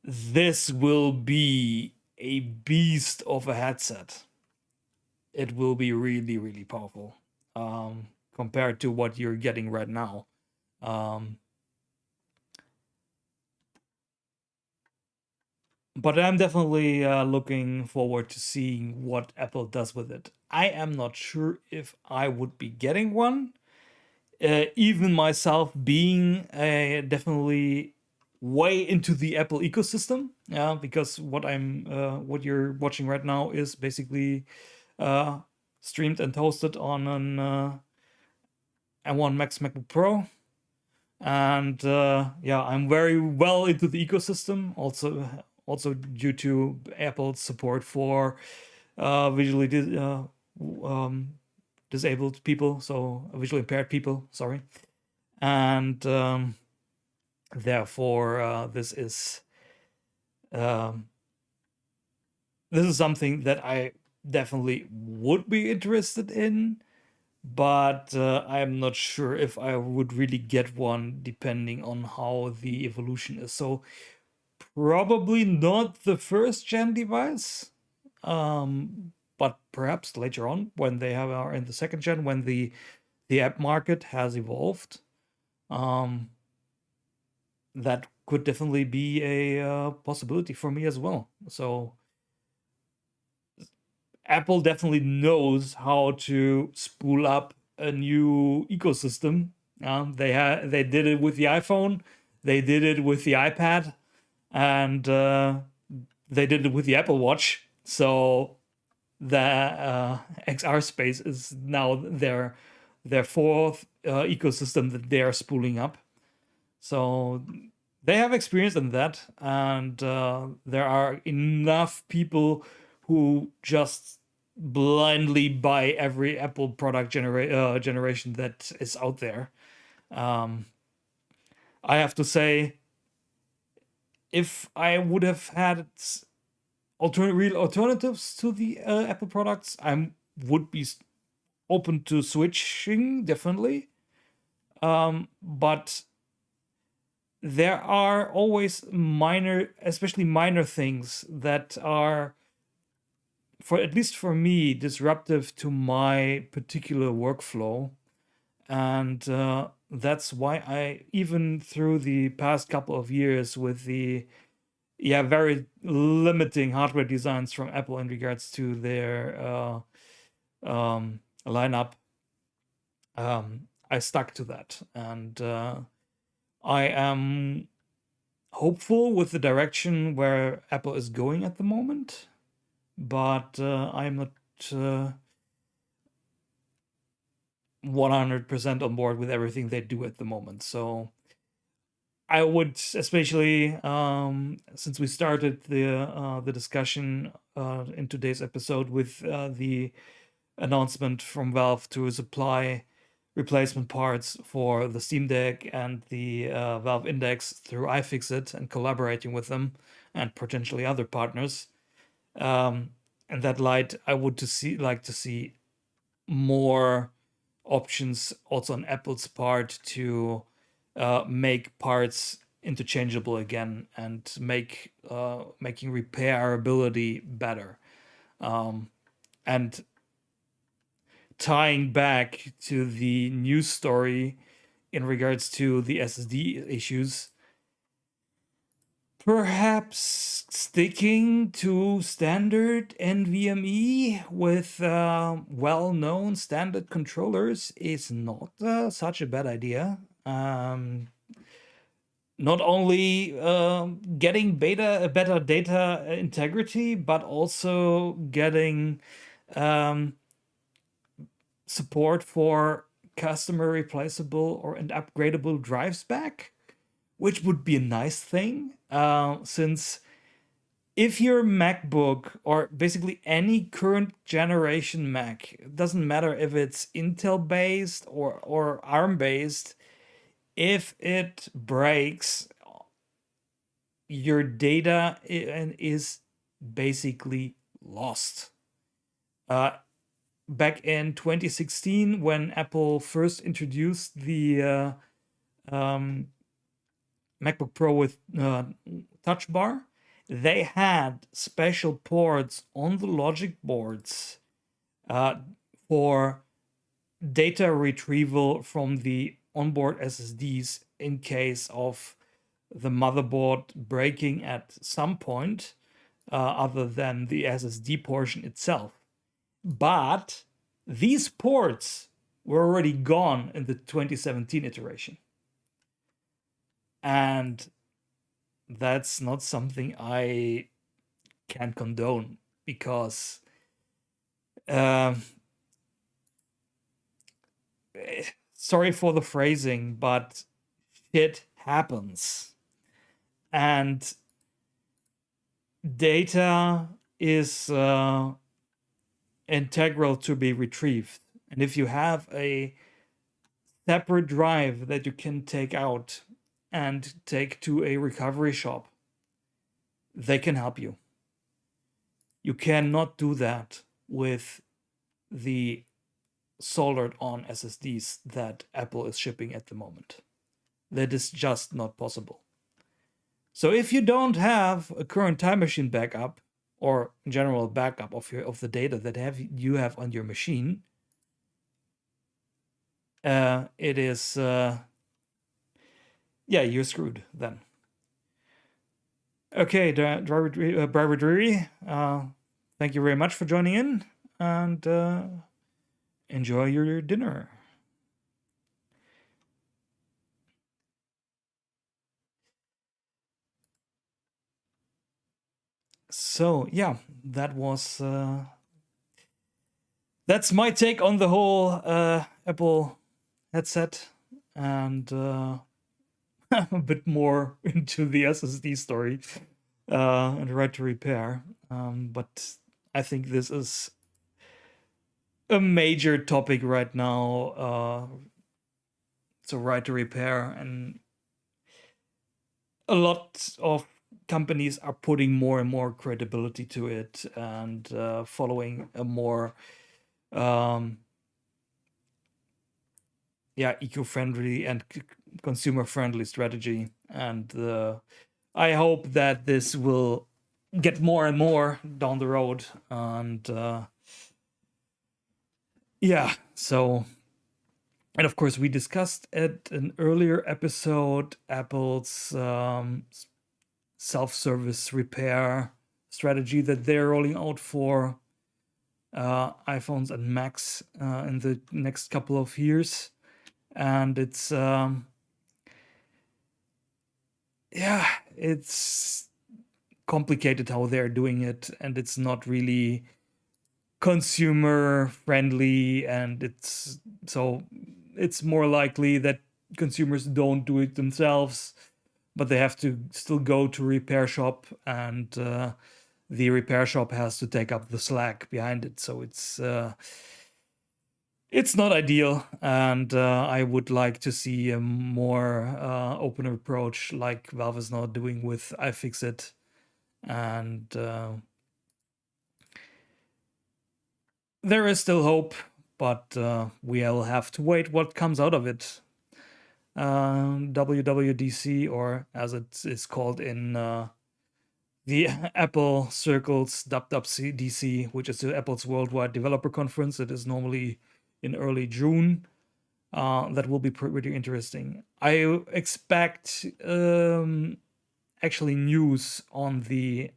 this will be a beast of a headset. It will be really, really powerful compared to what you're getting right now. But I'm definitely looking forward to seeing what Apple does with it. I am not sure if I would be getting one. Even myself being definitely way into the Apple ecosystem, because what you're watching right now is basically streamed and hosted on an M1 Max MacBook Pro, and I'm very well into the ecosystem. Also due to Apple's support for visually disabled people, so visually impaired people. Sorry, and therefore this is something that I definitely would be interested in, but I'm not sure if I would really get one depending on how the evolution is. So probably not the first gen device, but perhaps later on when they are in the second gen, when the app market has evolved. That could definitely be a possibility for me as well. So Apple definitely knows how to spool up a new ecosystem. They did it with the iPhone, they did it with the iPad, and they did it with the Apple Watch. So the XR space is now their fourth ecosystem that they are spooling up. So they have experience in that, and there are enough people who just blindly buy every Apple product generation that is out there. I have to say, if I would have had real alternatives to the Apple products, I would be open to switching, definitely. But there are always especially minor things that are, at least for me, disruptive to my particular workflow. And that's why I, even through the past couple of years with the very limiting hardware designs from Apple in regards to their lineup, I stuck to that. And I am hopeful with the direction where Apple is going at the moment, but I'm not 100% on board with everything they do at the moment. So I would, especially since we started the discussion in today's episode with the announcement from Valve to supply replacement parts for the Steam Deck and the Valve Index through iFixit, and collaborating with them and potentially other partners. In that light, I would like to see more options also on Apple's part to make parts interchangeable again and making repairability better. And tying back to the news story in regards to the SSD issues, perhaps sticking to standard NVMe with well-known standard controllers is not such a bad idea. Not only getting better data integrity, but also getting support for customer replaceable and upgradable drives back, which would be a nice thing, since if your MacBook, or basically any current generation Mac, it doesn't matter if it's Intel based or ARM based, if it breaks, your data is basically lost. Back in 2016, when Apple first introduced the MacBook Pro with Touch Bar, they had special ports on the logic boards for data retrieval from the onboard SSDs in case of the motherboard breaking at some point, other than the SSD portion itself. But these ports were already gone in the 2017 iteration. And that's not something I can condone, because sorry for the phrasing, but shit happens. And data is integral to be retrieved. And if you have a separate drive that you can take out and take to a recovery shop, they can help you. You cannot do that with the soldered on SSDs that Apple is shipping at the moment. That is just not possible. So if you don't have a current time machine backup or general backup of the data that you have on your machine, it is you're screwed then. Okay, Driver Dreary, thank you very much for joining in, and enjoy your dinner. So yeah, that was that's my take on the whole Apple headset, and a bit more into the SSD story and right to repair. But I think this is a major topic right now. So right to repair, and a lot of companies are putting more and more credibility to it, and following a more eco-friendly and consumer-friendly strategy. And I hope that this will get more and more down the road. And so, and of course, we discussed at an earlier episode Apple's self-service repair strategy that they're rolling out for iPhones and Macs in the next couple of years. And it's it's complicated how they're doing it, and it's not really consumer friendly, and it's more likely that consumers don't do it themselves, but they have to still go to repair shop, and the repair shop has to take up the slack behind it. So it's not ideal, and I would like to see a more open approach like Valve is now doing with iFixit, and there is still hope, but we'll have to wait what comes out of it. WWDC, or as it is called in the Apple circles, WWDC, which is Apple's Worldwide Developer Conference. It is normally in early June. That will be pretty interesting. I expect actually news on the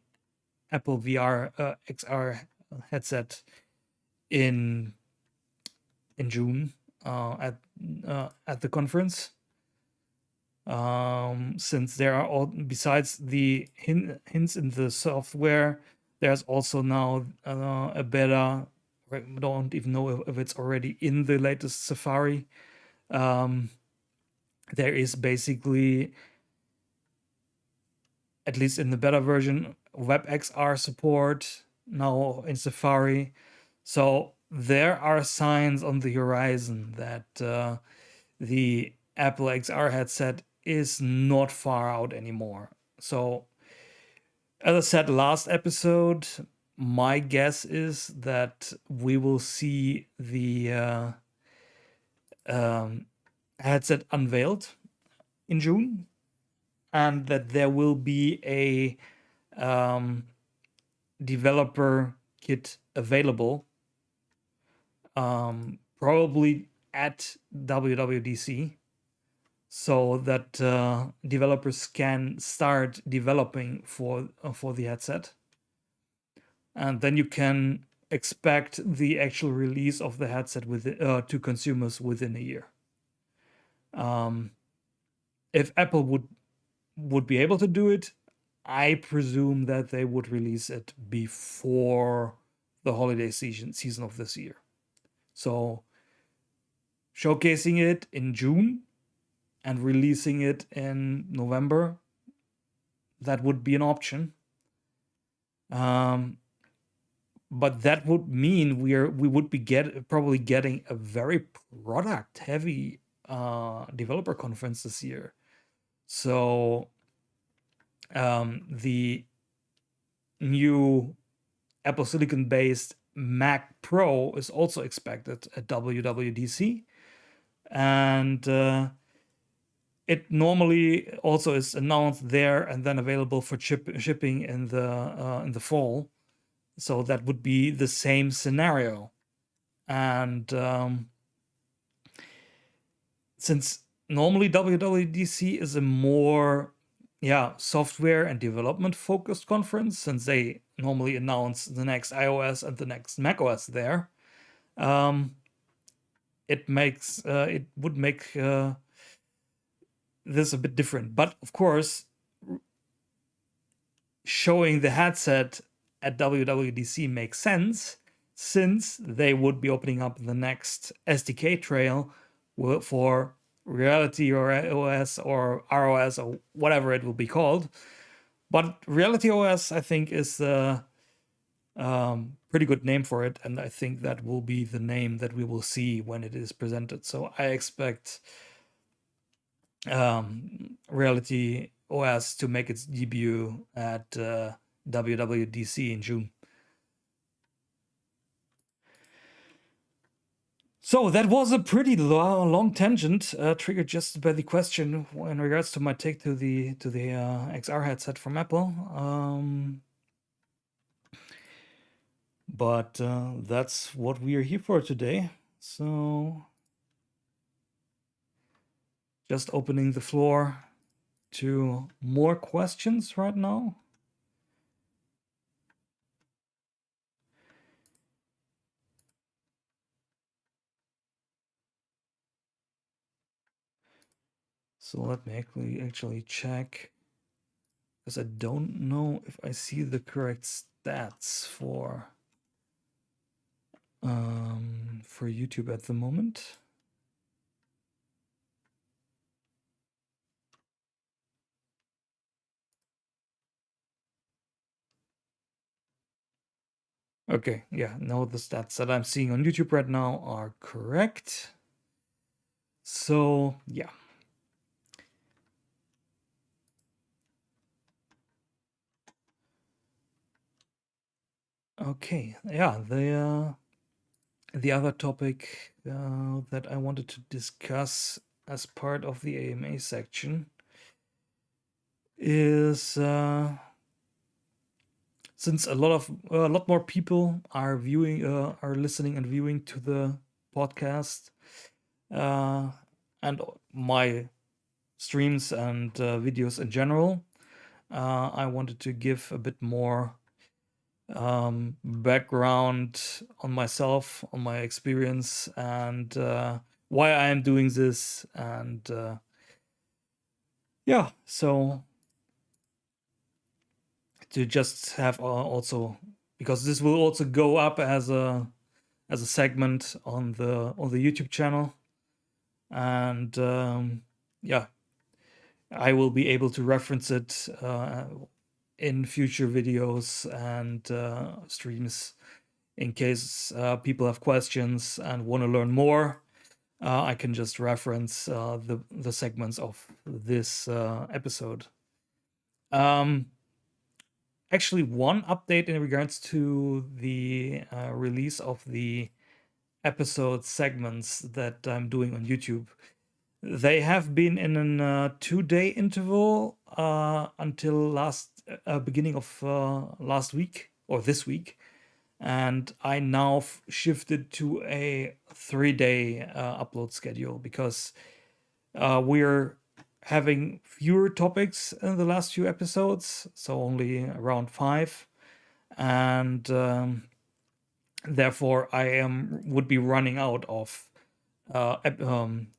Apple VR XR headset in June at the conference. Since there are all, besides the hints in the software, there's also now a beta. I don't even know if it's already in the latest Safari. There is basically, at least in the beta version, WebXR support now in Safari. So there are signs on the horizon that the Apple XR headset is not far out anymore. So, as I said last episode, my guess is that we will see the headset unveiled in June, and that there will be a developer kit available, probably at WWDC, so that developers can start developing for the headset, and then you can expect the actual release of the headset to consumers within a year. If Apple would be able to do it, I presume that they would release it before the holiday season of this year. So showcasing it in June and releasing it in November, that would be an option. But that would mean we would be probably getting a very product heavy developer conference this year. So the new Apple Silicon based Mac Pro is also expected at WWDC, and it normally also is announced there and then available for shipping in the fall. So that would be the same scenario. And since normally WWDC is a more software and development focused conference, since they normally announce the next iOS and the next macOS there, it would make this a bit different. But of course, showing the headset at WWDC makes sense, since they would be opening up the next SDK trail for Reality or OS or ROS or whatever it will be called. But Reality OS, I think, is a pretty good name for it, and I think that will be the name that we will see when it is presented. So I expect Reality OS to make its debut at WWDC in June. So that was a pretty long tangent, triggered just by the question in regards to my take to the XR headset from Apple. But that's what we are here for today. So just opening the floor to more questions right now. So let me actually check, because I don't know if I see the correct stats for YouTube at the moment. Okay, yeah, no, the stats that I'm seeing on YouTube right now are correct. So, yeah. Okay, yeah, the other topic that I wanted to discuss as part of the AMA section is since a lot more people are listening and viewing to the podcast and my streams and videos in general, I wanted to give a bit more background on myself, on my experience, and why I am doing this, and so to just have also, because this will also go up as a segment on the YouTube channel, and I will be able to reference it in future videos and streams in case people have questions and want to learn more. I can just reference the segments of this episode. Actually, one update in regards to the release of the episode segments that I'm doing on YouTube. They have been in a 2-day interval until beginning of last week or this week, and I now shifted to a 3-day upload schedule because we're having fewer topics in the last few episodes, so only around 5, and therefore I would be running out of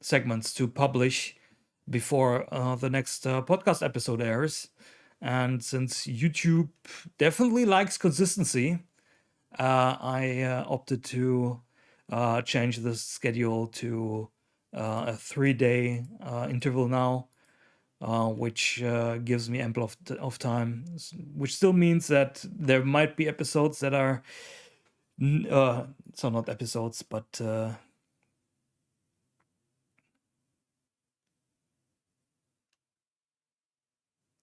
segments to publish before the next podcast episode airs. And since YouTube definitely likes consistency, I opted to change the schedule to a 3-day interval now, which gives me ample of time, which still means that there might be episodes that are so not episodes, but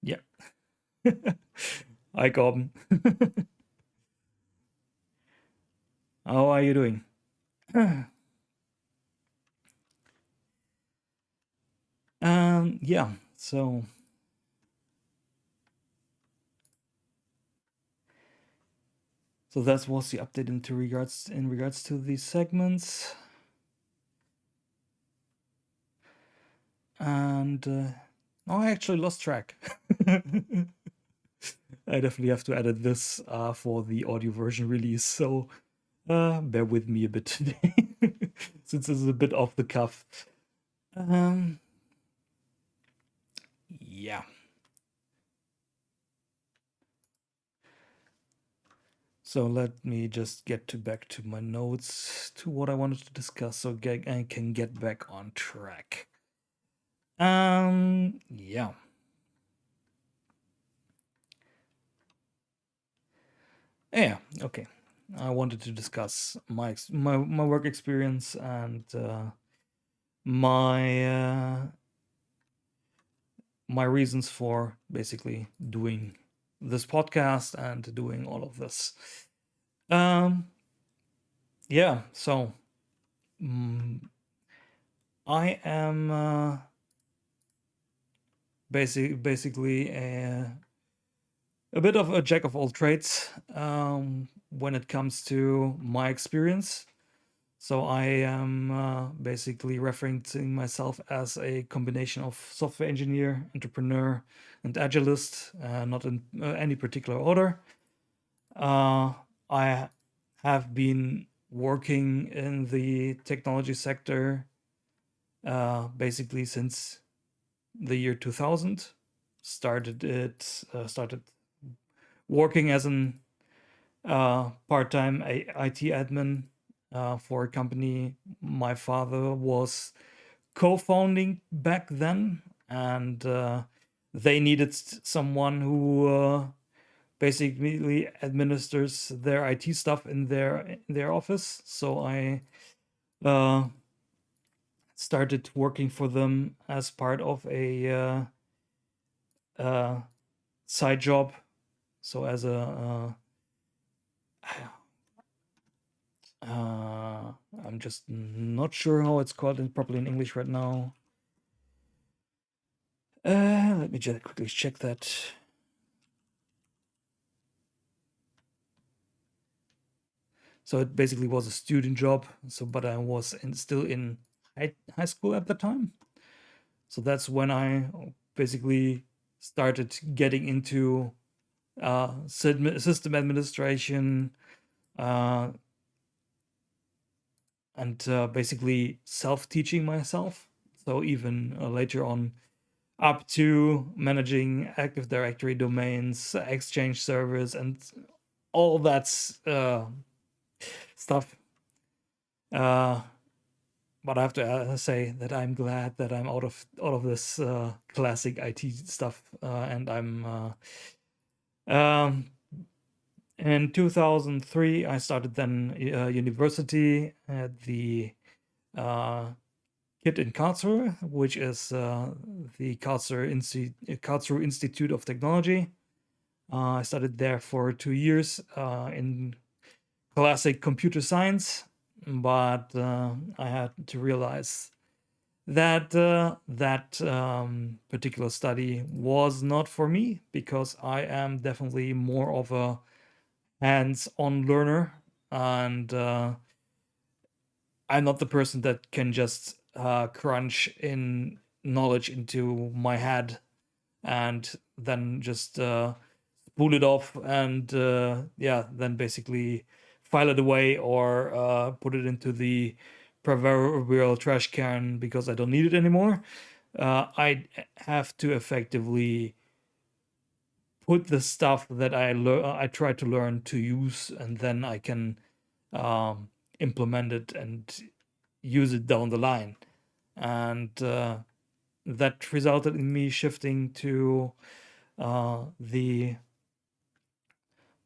yeah. Hi, Gordon. How are you doing? Yeah, so that was the update in regards to these segments. And I actually lost track. I definitely have to edit this for the audio version release, so bear with me a bit today, since this is a bit off the cuff. Yeah. So let me just get back to my notes, to what I wanted to discuss, so I can get back on track. Yeah. Yeah, okay. I wanted to discuss my work experience and my my reasons for basically doing this podcast and doing all of this. Yeah, so I am basically a bit of a jack of all trades when it comes to my experience. So I am basically referencing myself as a combination of software engineer, entrepreneur, and agilist, not in any particular order. I have been working in the technology sector basically since the year 2000. Started working as an part-time IT admin for a company my father was co-founding back then, and they needed someone who basically administers their IT stuff in their office. So I started working for them as part of a side job. So as a I'm just not sure how it's called properly in English right now. Let me just quickly check that. So it basically was a student job. So, but I was still in high school at the time. So that's when I basically started getting into system administration and basically self-teaching myself. So even later on, up to managing Active Directory domains, Exchange servers, and all that stuff. But I have to say that I'm glad that I'm out of all of this classic IT stuff, and I'm in 2003 I started then university at the KIT in Karlsruhe, which is the Karlsruhe Institute of Technology. I studied there for 2 years in classic computer science, but I had to realize that that particular study was not for me, because I am definitely more of a hands-on learner, and I'm not the person that can just crunch in knowledge into my head and then just spool it off and yeah, then basically file it away or put it into the proverbial trash can because I don't need it anymore. I have to effectively put the stuff that I try to learn to use, and then I can implement it and use it down the line. And that resulted in me shifting to the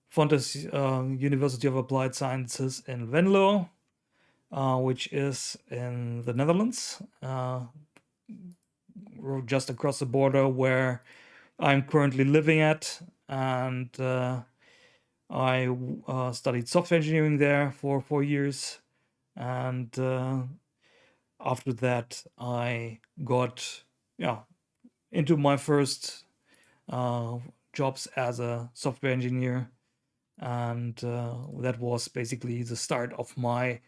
Fontes University of Applied Sciences in Venlo, which is in the Netherlands, just across the border where I'm currently living at. And I studied software engineering there for 4 years, and after that I got into my first jobs as a software engineer, and that was basically the start of my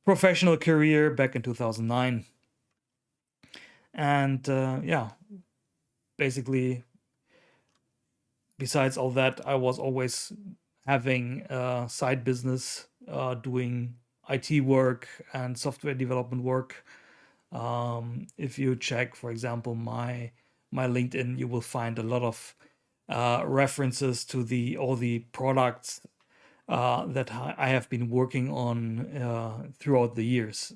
professional career back in 2009. And basically, besides all that, I was always having a side business, doing IT work and software development work. If you check, for example, my LinkedIn, you will find a lot of references to all the products that I have been working on throughout the years.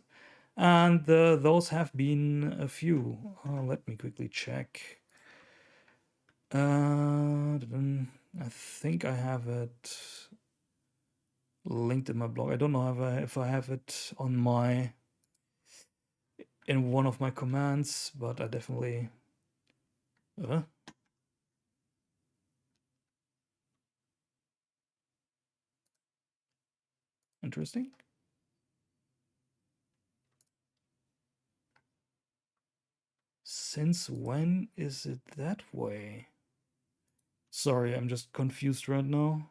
And those have been a few. Let me quickly check. I think I have it linked in my blog. I don't know if I have it in one of my commands, but I definitely. Interesting. Since when is it that way? Sorry, I'm just confused right now.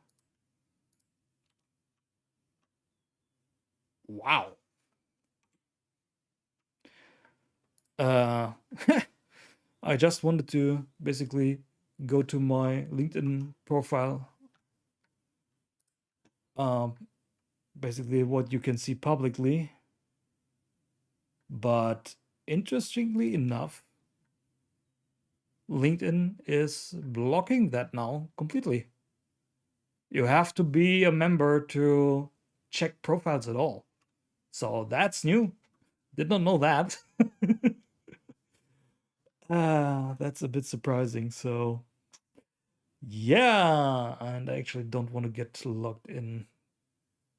Wow. I just wanted to basically go to my LinkedIn profile. Basically what you can see publicly. But interestingly enough, LinkedIn is blocking that now completely. You have to be a member to check profiles at all. So that's new. Did not know that. That's a bit surprising. So yeah, and I actually don't want to get logged in.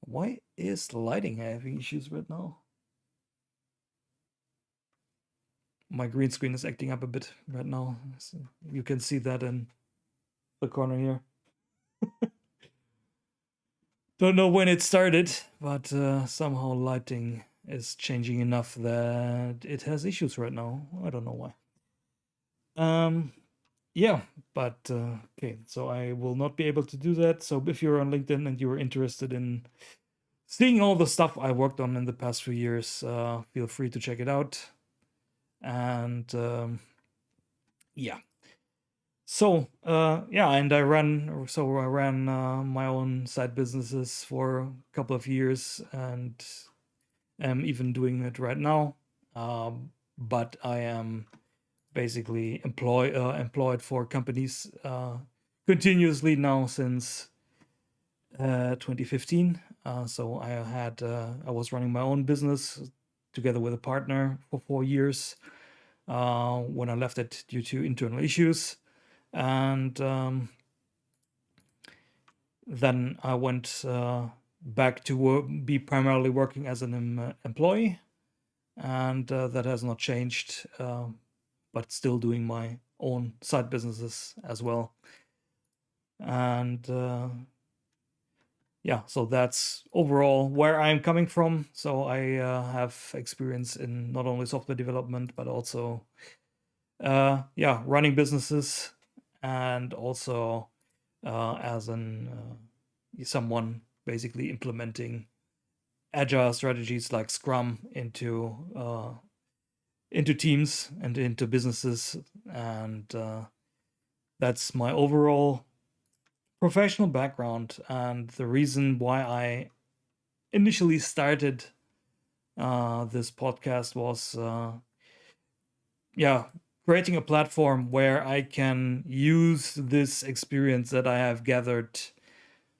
Why is the lighting having issues right now? My green screen is acting up a bit right now. So you can see that in the corner here. Don't know when it started, but somehow lighting is changing enough that it has issues right now. I don't know why. Yeah, but okay, so I will not be able to do that. So if you're on LinkedIn and you're interested in seeing all the stuff I worked on in the past few years, feel free to check it out. And yeah. So and I ran my own side businesses for a couple of years, and am even doing it right now. But I am basically employed for companies continuously now since 2015. So I was running my own business together with a partner for 4 years when I left it due to internal issues. And then I went back to be primarily working as an employee, and that has not changed, but still doing my own side businesses as well. And so that's overall where I'm coming from. So I have experience in not only software development, but also running businesses, and also as someone basically implementing agile strategies like Scrum into teams and into businesses. And that's my overall professional background, and the reason why I initially started this podcast was creating a platform where I can use this experience that I have gathered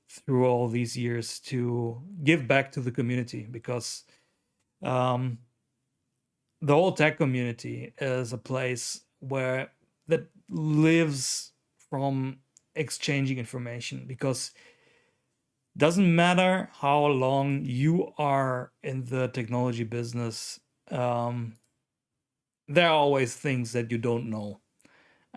through all these years to give back to the community, because the whole tech community is a place that lives from exchanging information, because doesn't matter how long you are in the technology business, there are always things that you don't know,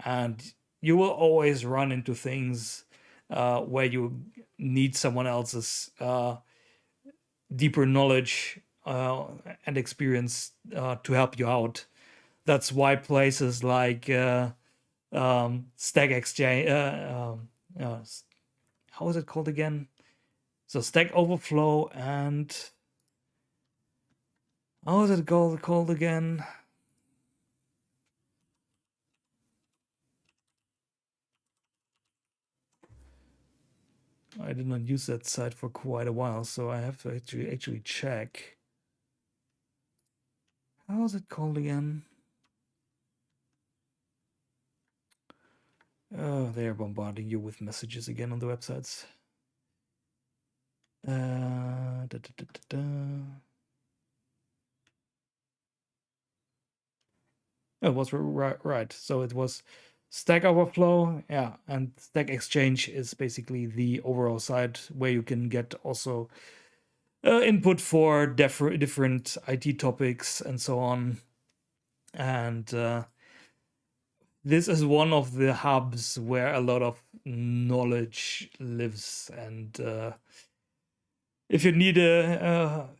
and you will always run into things where you need someone else's deeper knowledge and experience to help you out. That's why places like Stack Exchange, how is it called again? So Stack Overflow and how is it called again? I did not use that site for quite a while, so I have to actually check. How is it called again? Oh, they're bombarding you with messages again on the websites. Da, da, da, da, da. Oh, it was right. So it was Stack Overflow, yeah, and Stack Exchange is basically the overall site where you can get also input for different IT topics and so on. And this is one of the hubs where a lot of knowledge lives. And if you need a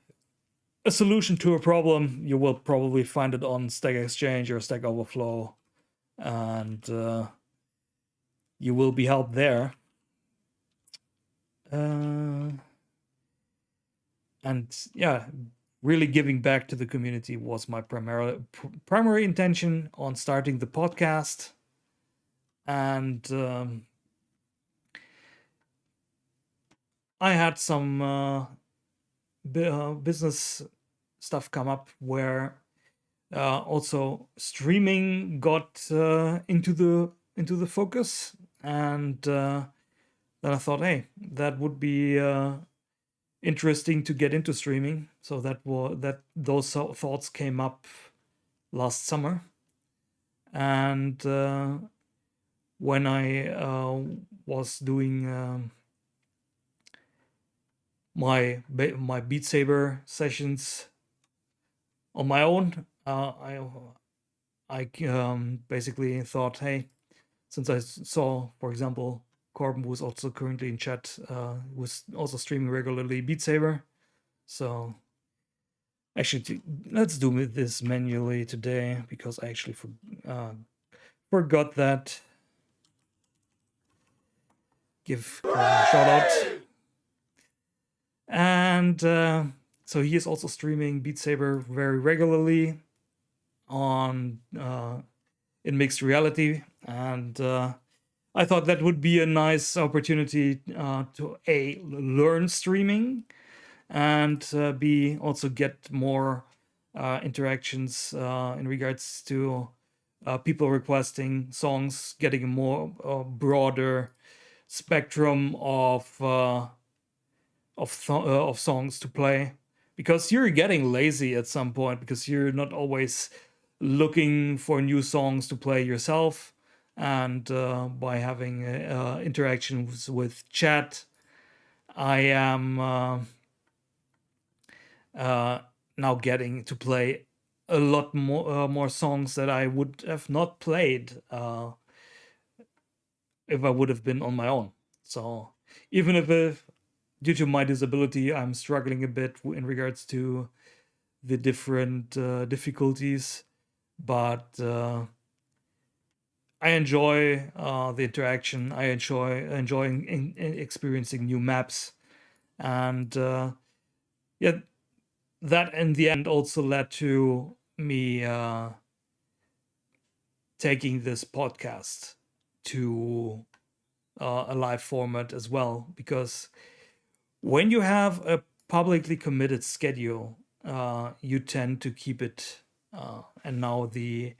solution to a problem, you will probably find it on Stack Exchange or Stack Overflow, and you will be helped there. And yeah, really giving back to the community was my primary intention on starting the podcast. And I had some business stuff come up where also streaming got into the focus, and then I thought, hey, that would be interesting to get into streaming. So those thoughts came up last summer, and when I was doing my Beat Saber sessions on my own, I basically thought, hey, since I saw, for example, Corbin, who's also currently in chat, was also streaming regularly Beat Saber. So actually, let's do this manually today because I actually forgot that. Give Corbin a shout out. And so he is also streaming Beat Saber very regularly on in mixed reality, and I thought that would be a nice opportunity to learn streaming, and b also get more interactions in regards to people requesting songs, getting a more broader spectrum of songs to play, because you're getting lazy at some point because you're not always looking for new songs to play yourself, and by having interactions with chat, I am now getting to play a lot more songs that I would have not played if I would have been on my own. So even if due to my disability, I'm struggling a bit in regards to the different difficulties, but I enjoy the interaction. I enjoying experiencing new maps, and yeah, that in the end also led to me taking this podcast to a live format as well, because when you have a publicly committed schedule, you tend to keep it. And now the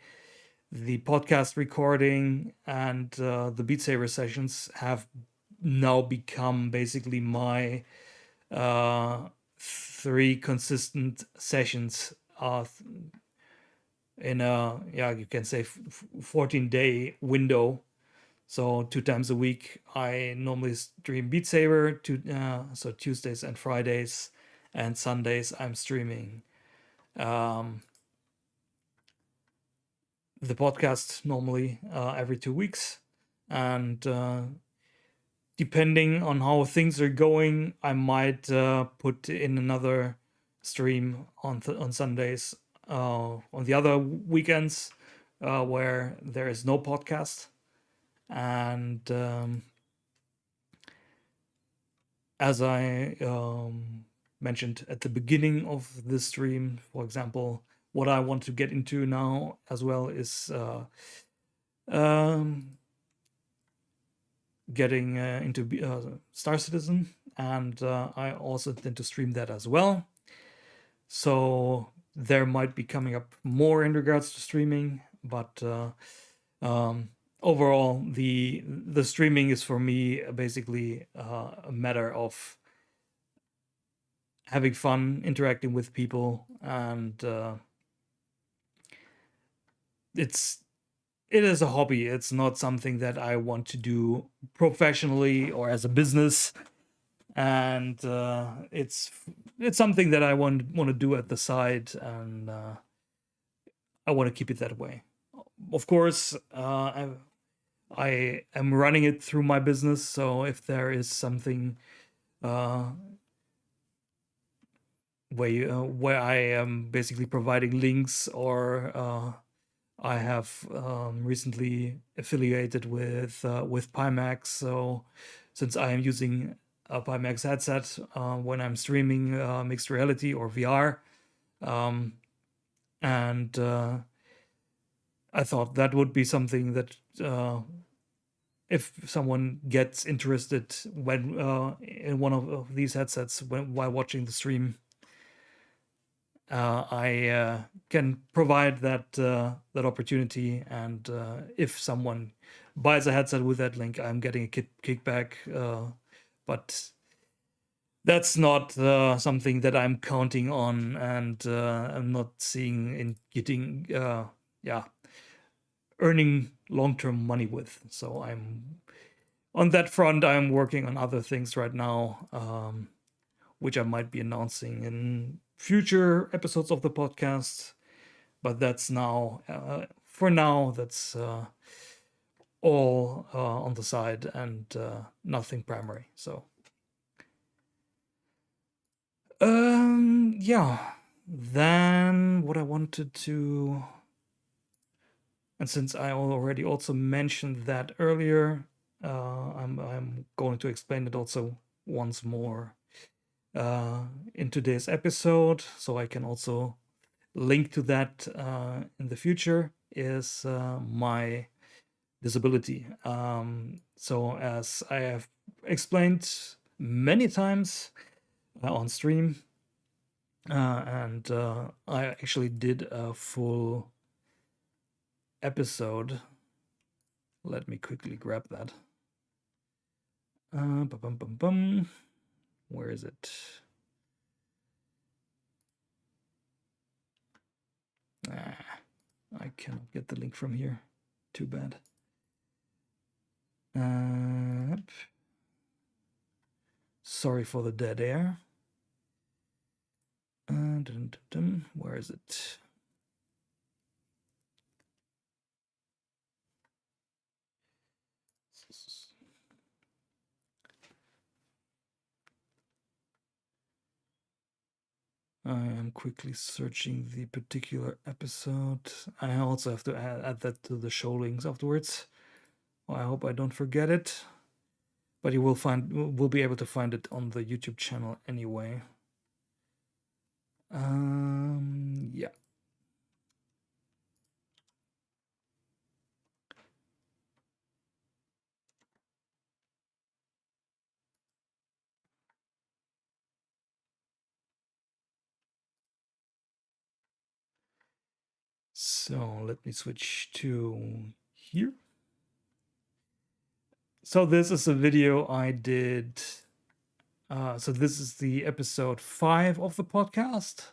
podcast recording and the Beat Saber sessions have now become basically my 3 consistent sessions in a, you can say 14-day window. So 2 times a week, I normally stream Beat Saber, so Tuesdays and Fridays, and Sundays I'm streaming the podcast normally every 2 weeks. And depending on how things are going, I might put in another stream on Sundays, on the other weekends where there is no podcast. And as I mentioned at the beginning of this stream, for example, what I want to get into now as well is getting into Star Citizen, and I also intend to stream that as well. So there might be coming up more in regards to streaming, but overall, the streaming is for me basically a matter of having fun, interacting with people, and it is a hobby. It's not something that I want to do professionally or as a business, and it's something that I want to do at the side, and I want to keep it that way. Of course, I am running it through my business, so if there is something where I am basically providing links, or I have recently affiliated with Pimax. So since I am using a Pimax headset when I'm streaming mixed reality or VR, and I thought that would be something that if someone gets interested when in one of these headsets while watching the stream, I can provide that opportunity, and if someone buys a headset with that link, I'm getting a kickback. But that's not something that I'm counting on, and I'm not seeing in getting earning long-term money with. So I'm on that front. I'm working on other things right now, which I might be announcing in future episodes of the podcast, but that's now for now that's all on the side, and nothing primary. So yeah, then what I wanted to, and since I already also mentioned that earlier, I'm going to explain it also once more in today's episode, so I can also link to that in the future, is my disability. So as I have explained many times on stream, and I actually did a full episode. Let me quickly grab that. Where is it? I cannot get the link from here. Too bad. Sorry for the dead air. Where is it? I am quickly searching the particular episode. I also have to add that to the show links afterwards. Well, I hope I don't forget it. But you will be able to find it on the YouTube channel anyway. Yeah. So let me switch to here. So this is a video I did. So this is the episode 5 of the podcast,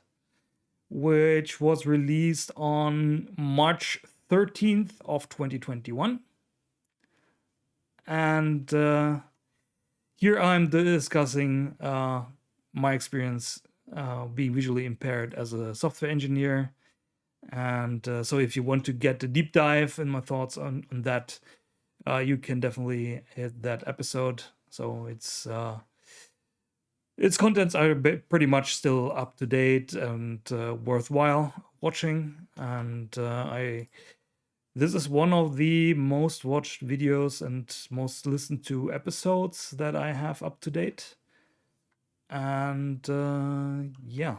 which was released on March 13th of 2021. And here I'm discussing my experience being visually impaired as a software engineer. And so if you want to get a deep dive in my thoughts on that, you can definitely hit that episode. So its contents are pretty much still up to date and worthwhile watching. And this is one of the most watched videos and most listened to episodes that I have up to date. And yeah.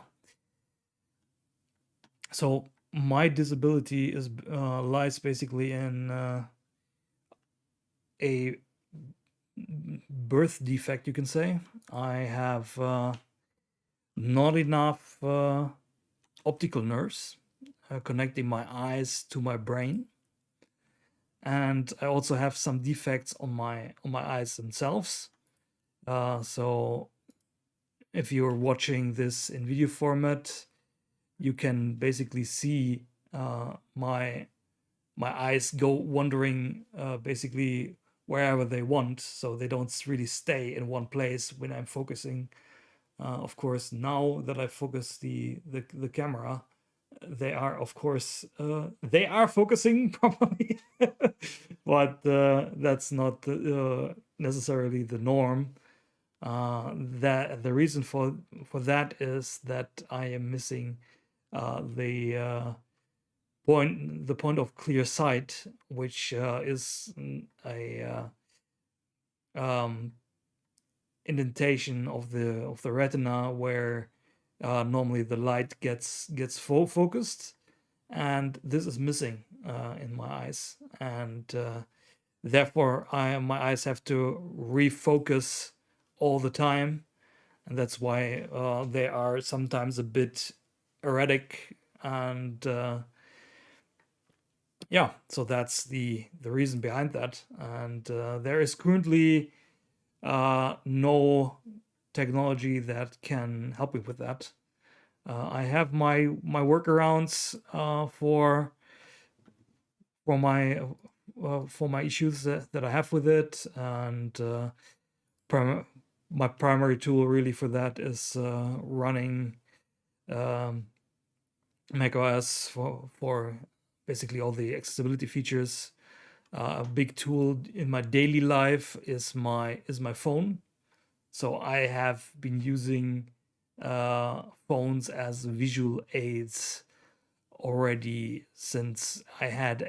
So my disability is lies basically in a birth defect, you can say. I have not enough optical nerves connecting my eyes to my brain, and I also have some defects on my eyes themselves. So if you're watching this in video format, you can basically see my eyes go wandering basically wherever they want, so they don't really stay in one place when I'm focusing. Of course, now that I focus the camera, they are of course they are focusing properly, but that's not necessarily the norm. That the reason for that is that I am missing the point of clear sight, which is a indentation of the retina where normally the light gets focused, and this is missing in my eyes, and therefore my eyes have to refocus all the time, and that's why they are sometimes a bit erratic. And yeah, so that's the reason behind that. And there is currently no technology that can help me with that. I have my workarounds for my issues that I have with it, and my primary tool really for that is running macOS for basically all the accessibility features. A big tool in my daily life is my phone. So I have been using phones as visual aids already since I had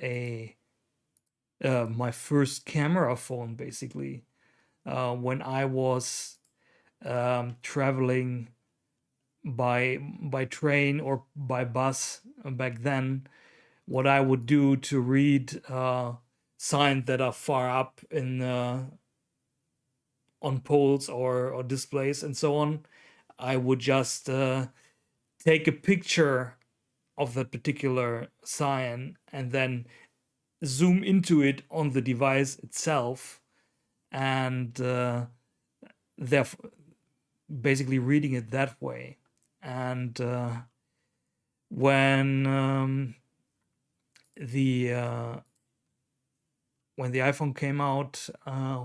my first camera phone, basically. When I was traveling by train or by bus back then, what I would do to read signs that are far up in on poles or displays and so on, I would just take a picture of that particular sign and then zoom into it on the device itself, and therefore basically reading it that way. And when the iPhone came out,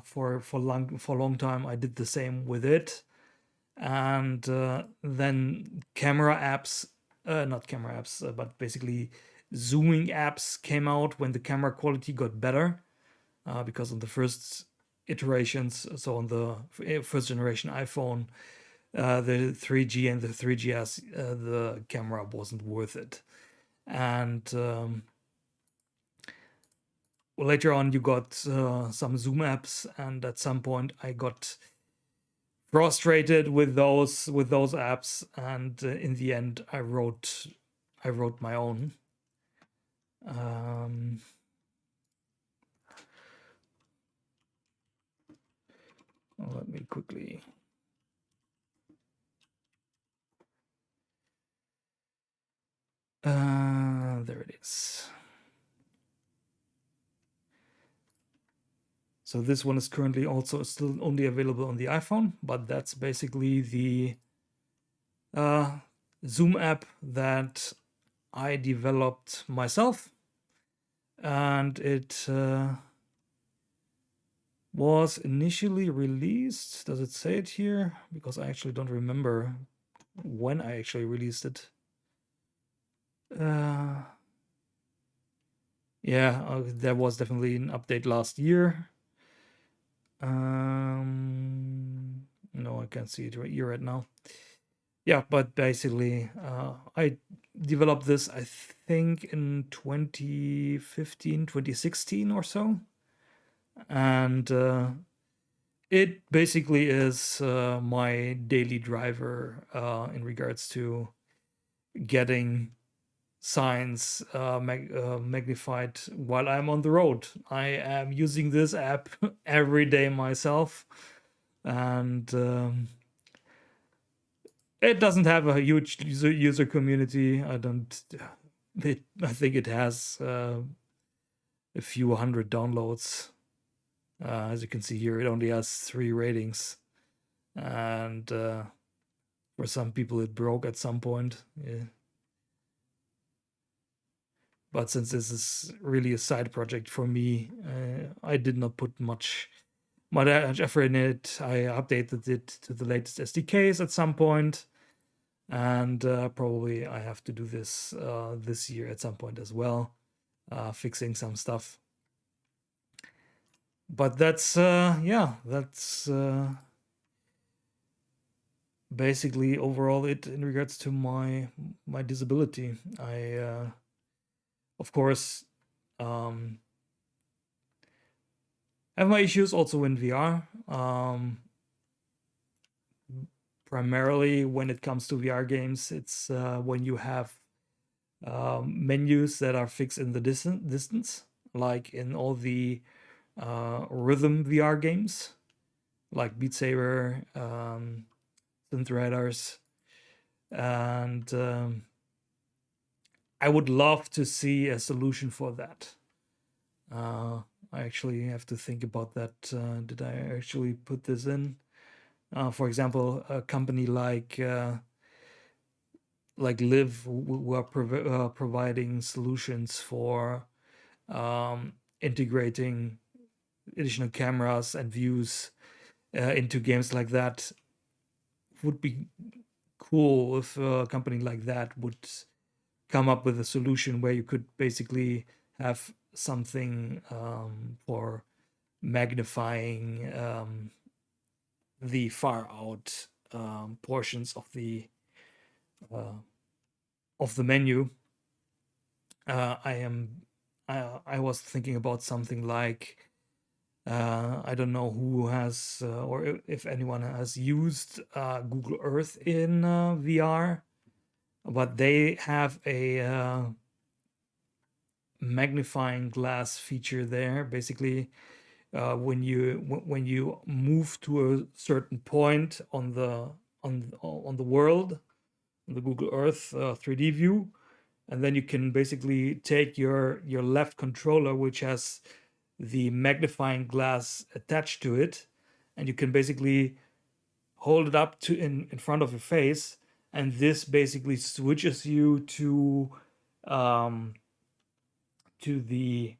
for a long time I did the same with it. And then camera apps, not camera apps, but basically zooming apps came out when the camera quality got better, because on the first iterations, so on the first generation iPhone, the 3G and the 3GS, the camera wasn't worth it. And later on you got some zoom apps, and at some point I got frustrated with those apps, and in the end I wrote my own. Let me quickly there it is. So this one is currently also still only available on the iPhone, but that's basically the zoom app that I developed myself, and it was initially released. Does it say it here? Because I actually don't remember when I actually released it. Yeah, there was definitely an update last year. No, I can't see it right here right now. Yeah, but basically, I developed this, I think, in 2015, 2016 or so. And it basically is my daily driver in regards to getting signs magnified while I'm on the road. I am using this app every day myself, and it doesn't have a huge user community. I think it has a few hundred downloads. As you can see here, it only has 3 ratings, and for some people it broke at some point. Yeah. But since this is really a side project for me, I did not put much effort in it. I updated it to the latest SDKs at some point, and probably I have to do this this year at some point as well, fixing some stuff. But that's that's basically overall it in regards to my disability. I of course have my issues also in VR. Primarily when it comes to VR games, it's when you have menus that are fixed in the distance, like in all the rhythm VR games, like Beat Saber, Synth Riders, and I would love to see a solution for that. I actually have to think about that. Did I actually put this in? For example, a company like Live, who are providing solutions for integrating additional cameras and views into games like that. Would be cool if a company like that would come up with a solution where you could basically have something for magnifying the far out portions of the menu. I was thinking about something like I don't know who has or if anyone has used Google Earth in VR, but they have a magnifying glass feature there. Basically, when you move to a certain point on the world, the Google Earth 3D view, and then you can basically take your left controller, which has the magnifying glass attached to it, and you can basically hold it up to in front of your face, and this basically switches you to the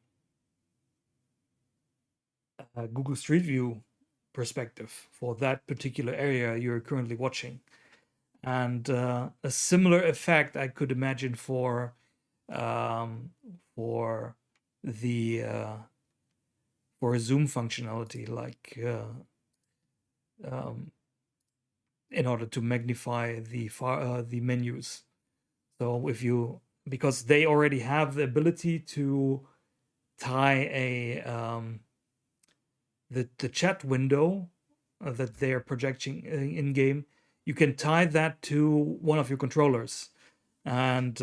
Google Street View perspective for that particular area you're currently watching. And a similar effect I could imagine for the for Zoom functionality, like in order to magnify the menus. So if you, because they already have the ability to tie a the chat window that they're projecting in game, you can tie that to one of your controllers. And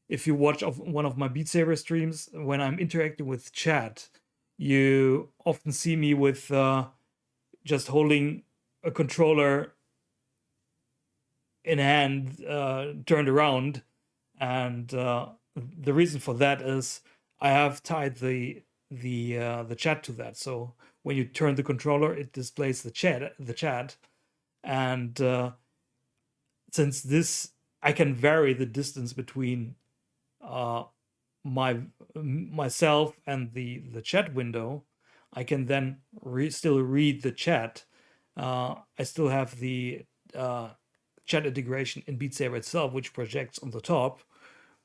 if you watch one of my Beat Saber streams, when I'm interacting with chat, you often see me with just holding a controller in hand, turned around, and the reason for that is I have tied the chat to that. So when you turn the controller, it displays the chat, and since this, I can vary the distance between myself and the chat window. I can then still read the chat. I still have the chat integration in Beat Saber itself, which projects on the top,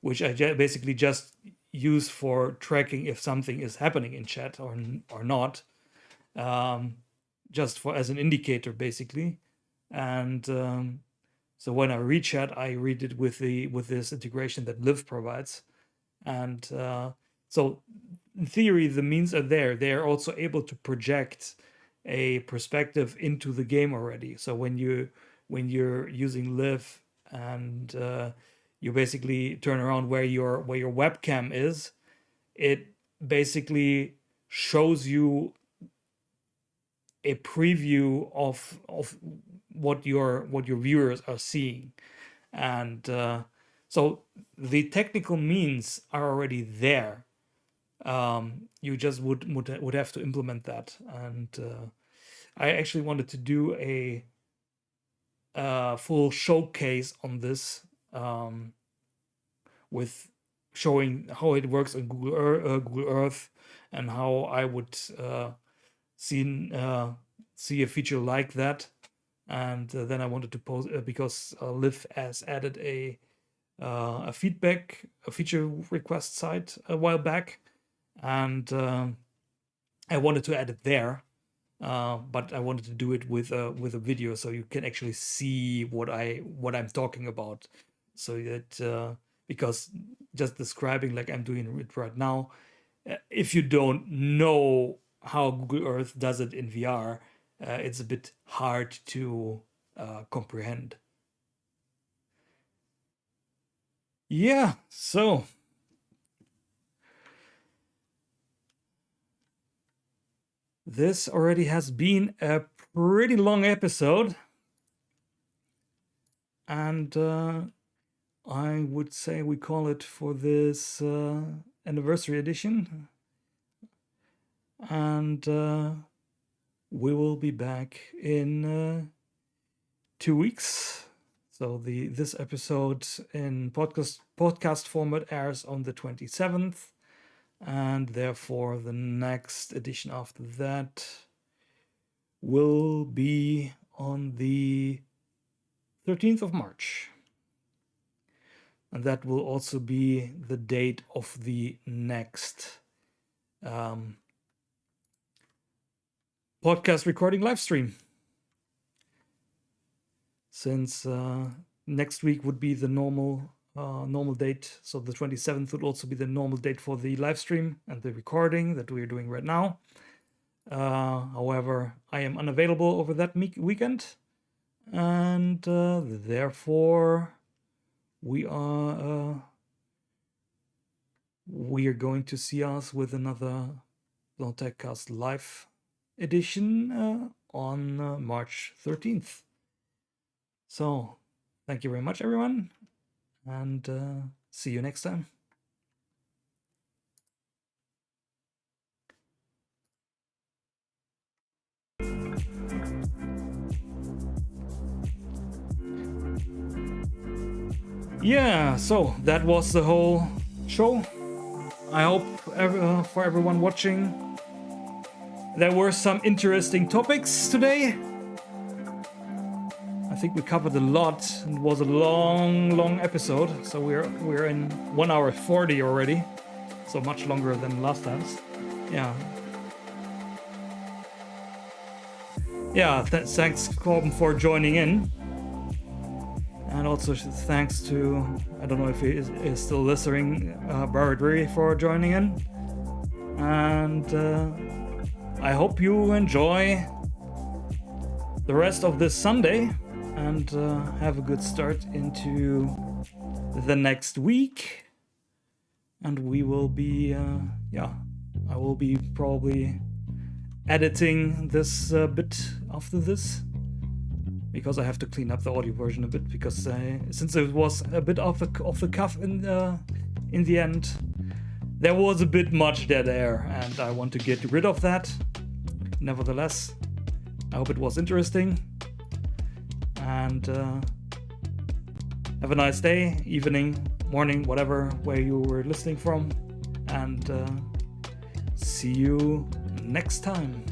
which I basically just use for tracking if something is happening in chat or not. just for as an indicator basically. And so when I read chat, I read it with this integration that Live provides. And so in theory, the means are there. They are also able to project a perspective into the game already. So when you're using Live and you basically turn around where your webcam is, it basically shows you a preview of what your viewers are seeing. And so the technical means are already there. You just would have to implement that. And I actually wanted to do a full showcase on this, with showing how it works on Google Earth, and how I would see a feature like that. And then I wanted to post because Liv has added a feature request site a while back, and I wanted to add it there, but I wanted to do it with a video, so you can actually see what I'm talking about, so that because just describing like I'm doing it right now, if you don't know how Google Earth does it in VR, it's a bit hard to comprehend. Yeah, so this already has been a pretty long episode, and I would say we call it for this anniversary edition, and we will be back in 2 weeks. So this episode in podcast format airs on the 27th, and therefore the next edition after that will be on the 13th of March. And that will also be the date of the next podcast recording live stream. Since next week would be the normal date, so the 27th would also be the normal date for the live stream and the recording that we're doing right now. However, I am unavailable over that weekend, and therefore we are going to see us with another BNOTECHCAST Live edition on March 13th. So, thank you very much, everyone, and see you next time. Yeah, so that was the whole show. I hope for everyone watching, there were some interesting topics today. I think we covered a lot, and it was a long episode. So we're in 1 hour 40 already, so much longer than last time's. Yeah. Thanks, Corbin, for joining in, and also thanks to, I don't know if he is still listening, Barry for joining in, and I hope you enjoy the rest of this Sunday. And have a good start into the next week. And we will be, I will be probably editing this bit after this, because I have to clean up the audio version a bit, because since it was a bit off the cuff in the end, there was a bit much dead air, and I want to get rid of that. Nevertheless, I hope it was interesting. And have a nice day, evening, morning, whatever, where you were listening from. And see you next time.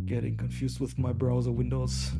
Getting confused with my browser windows.